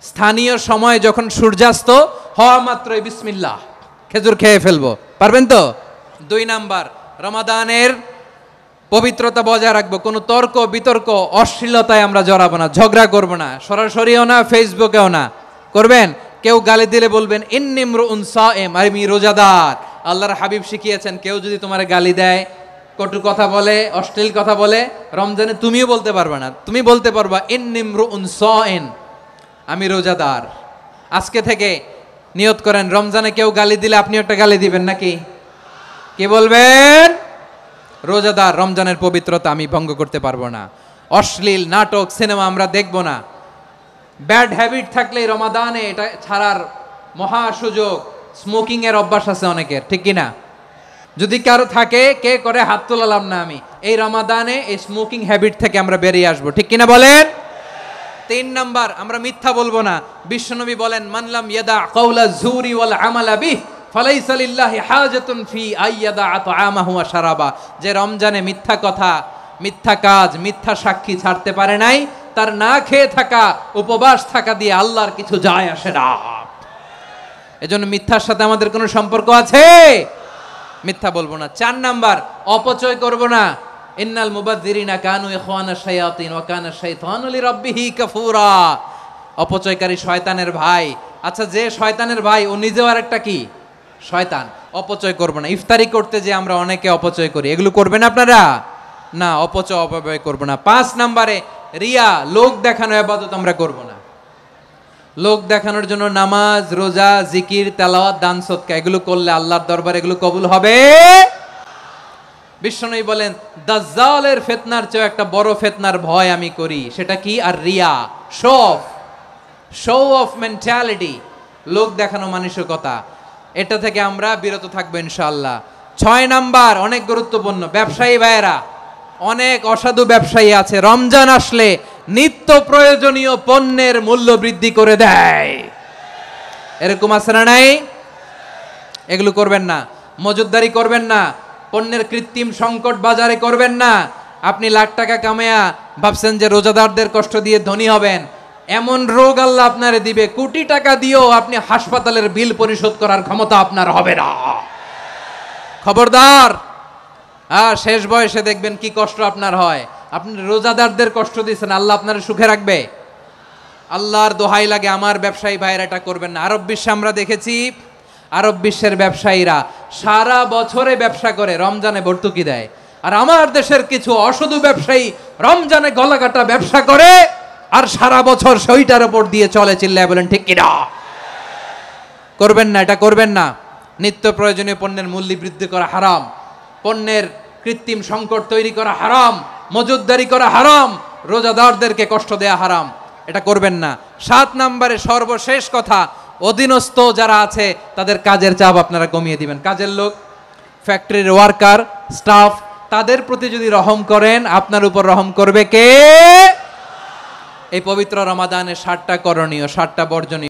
স্থানীয় সময় যখন সূর্যাস্ত হওয়া মাত্রই বিসমিল্লাহ, খেজুর খেয়ে ফেলবো, পারবেন তো? 2 নাম্বার, রমাদানের পবিত্রতা বজায় রাখবো। কোনো তর্ক বিতর্ক অশ্লীলতায় আমরা জড়াবো না, ঝগড়া করবো না, সরাসরিও না, ফেসবুকেও না। করবেন? কেউ গালি দিলে বলবেন ইন্নী ইমরুউন সায়েম, আমি রোজাদার, আল্লাহর হাবিব শিখিয়েছেন, কেউ যদি তোমার গালি দেয়, কটু কথা বলে, অশ্লীল কথা বলে, রমজানে তুমিও বলতে পারবে না। তুমি বলতে পারবা ইন্নিমরুউন সাইন, আমি রোজাদার। আজকে থেকে নিয়ত করেন, রমজানে কেউ গালি দিলে আপনি একটা গালি দিবেন নাকি? কি বলবেন? রোজাদার, রমজানের পবিত্রতা আমি ভঙ্গ করতে পারবো না। অশ্লীল নাটক, সিনেমা আমরা দেখব না। ব্যাড হ্যাবিট থাকলে রমাদানে এটা ছাড়ার মহা সুযোগ। স্মোকিং এর অভ্যাস আছে অনেকের, ঠিক কিনা? যদি কারো থাকে, কে করে হাত তোলালাম না আমি, এই রমাদানে এই স্মোকিং হ্যাবিট থেকে আমরা বেরিয়ে আসবো, ঠিক কিনা বলেন? 3 নাম্বার, আমরা মিথ্যা বলবো না। বিশ্বনবী বলেন, মানলাম ইয়াদা কাওলা যুরি ওয়াল আমালা বিহি ফালাইসা লিল্লাহি হাজাতুন ফি আইয়াদা আতআমাহু ওয়া শারাবা। যে রমজানে মিথ্যা কথা, মিথ্যা কাজ, মিথ্যা সাক্ষী ছাড়তে পারে নাই, তার না খেয়ে থাকা, উপবাস থাকা দিয়ে আল্লাহর কিছু যায় আসে না। এজন্য মিথ্যার সাথে আমাদের কোনো সম্পর্ক আছে? মিথ্যা বলবো না। 4 নাম্বার, অপচয় করব না। ইন্নাল মুবাযযিরিনা কানু ইখওয়ানাশ শায়াতিন ওয়া কানা শাইতানু লিরাব্বিহি কাফুরা। অপচয়কারী শয়তানের ভাই। আচ্ছা, যে শয়তানের ভাই ও নিজেও আরেকটা কি? শয়তান। অপচয় করব না। ইফতারি করতে যে আমরা অনেকে অপচয় করি, এগুলো করবেন আপনারা? না, অপব্যয় করব না। 5 নাম্বারে, রিয়া, লোক দেখানো ইবাদত আমরা করব না। লোক দেখানোর জন্য নামাজ, রোজা, জিকির, তেলাওয়াত, দান, সদকা এগুলো করলে আল্লাহর দরবারে এগুলো কবুল হবে? বিশ্বনবী বলেন, দাজ্জালের ফিতনার চেয়ে একটা বড় ফিতনার ভয় আমি করি, সেটা কি? আর রিয়া, শো অফ মেন্টালিটি, লোক দেখানো মানসিকতা। এটা থেকে আমরা বিরত থাকবো ইনশাআল্লাহ। 6 নাম্বার, অনেক গুরুত্বপূর্ণ, ব্যবসায়ী ভাইয়েরা, অনেক অসাধু ব্যবসায়ী আছে, রমজান আসলে নিত্য প্রয়োজনীয় পণ্যের মূল্য বৃদ্ধি করে দেয়। এরকম আছে না নাই? এগুলো করবেন না। মজুদদারি করবেন না। পণ্যের কৃত্রিম সংকট বাজারে করবেন না। আপনি লাখ টাকা কামায়া ভাবছেন যে রোজাদারদের কষ্ট দিয়ে ধনী হবেন, এমন রোগ আল্লাহ আপনারে দিবে, কোটি টাকা দিয়েও আপনি হাসপাতালের বিল পরিশোধ করার ক্ষমতা আপনার হবে না। খবরদার। শেষ বয়সে দেখবেন কি কষ্ট আপনার হয়। আপনি রোজাদারদের কষ্ট দিচ্ছেন, আল্লাহ আপনার সুখে রাখবে? আল্লাহর দোহাই লাগে, আমার ব্যবসায়ী ভাইয়েরা এটা করবেন না। আরব বিশ্বে আমরা দেখেছি, আরব বিশ্বের ব্যবসায়ীরা সারা বছরে ব্যবসা করে, রমজানে ভর্তুকি দেয়। আর আমার দেশের কিছু অসাধু ব্যবসায়ী রমজানে গলাকাটা ব্যবসা করে আর সারা বছর সেইটার উপর দিয়ে চলে। চিল্লায় বলেন ঠিক কিনা? করবেন না, এটা করবেন না। নিত্য প্রয়োজনীয় পণ্যের মূল্য বৃদ্ধি করা হারাম, পণ্যের কৃত্রিম সংকট তৈরি করা হারাম, মজুদদারি করা হারাম, রোজাদারদেরকে কষ্ট দেয়া হারাম, এটা করবেন না। 7 নাম্বারে সর্বশেষ কথা, অধীনস্থ যারা আছে তাদের কাজের চাপ আপনারা কমিয়ে দিবেন। কাজের লোক, ফ্যাক্টরির ওয়ার্কার, স্টাফ, তাদের প্রতি যদি রহম করেন, আপনার উপর রহম করবে কে? এই পবিত্র রমাদানে 7টা করণীয়, 7টা বর্জনীয়।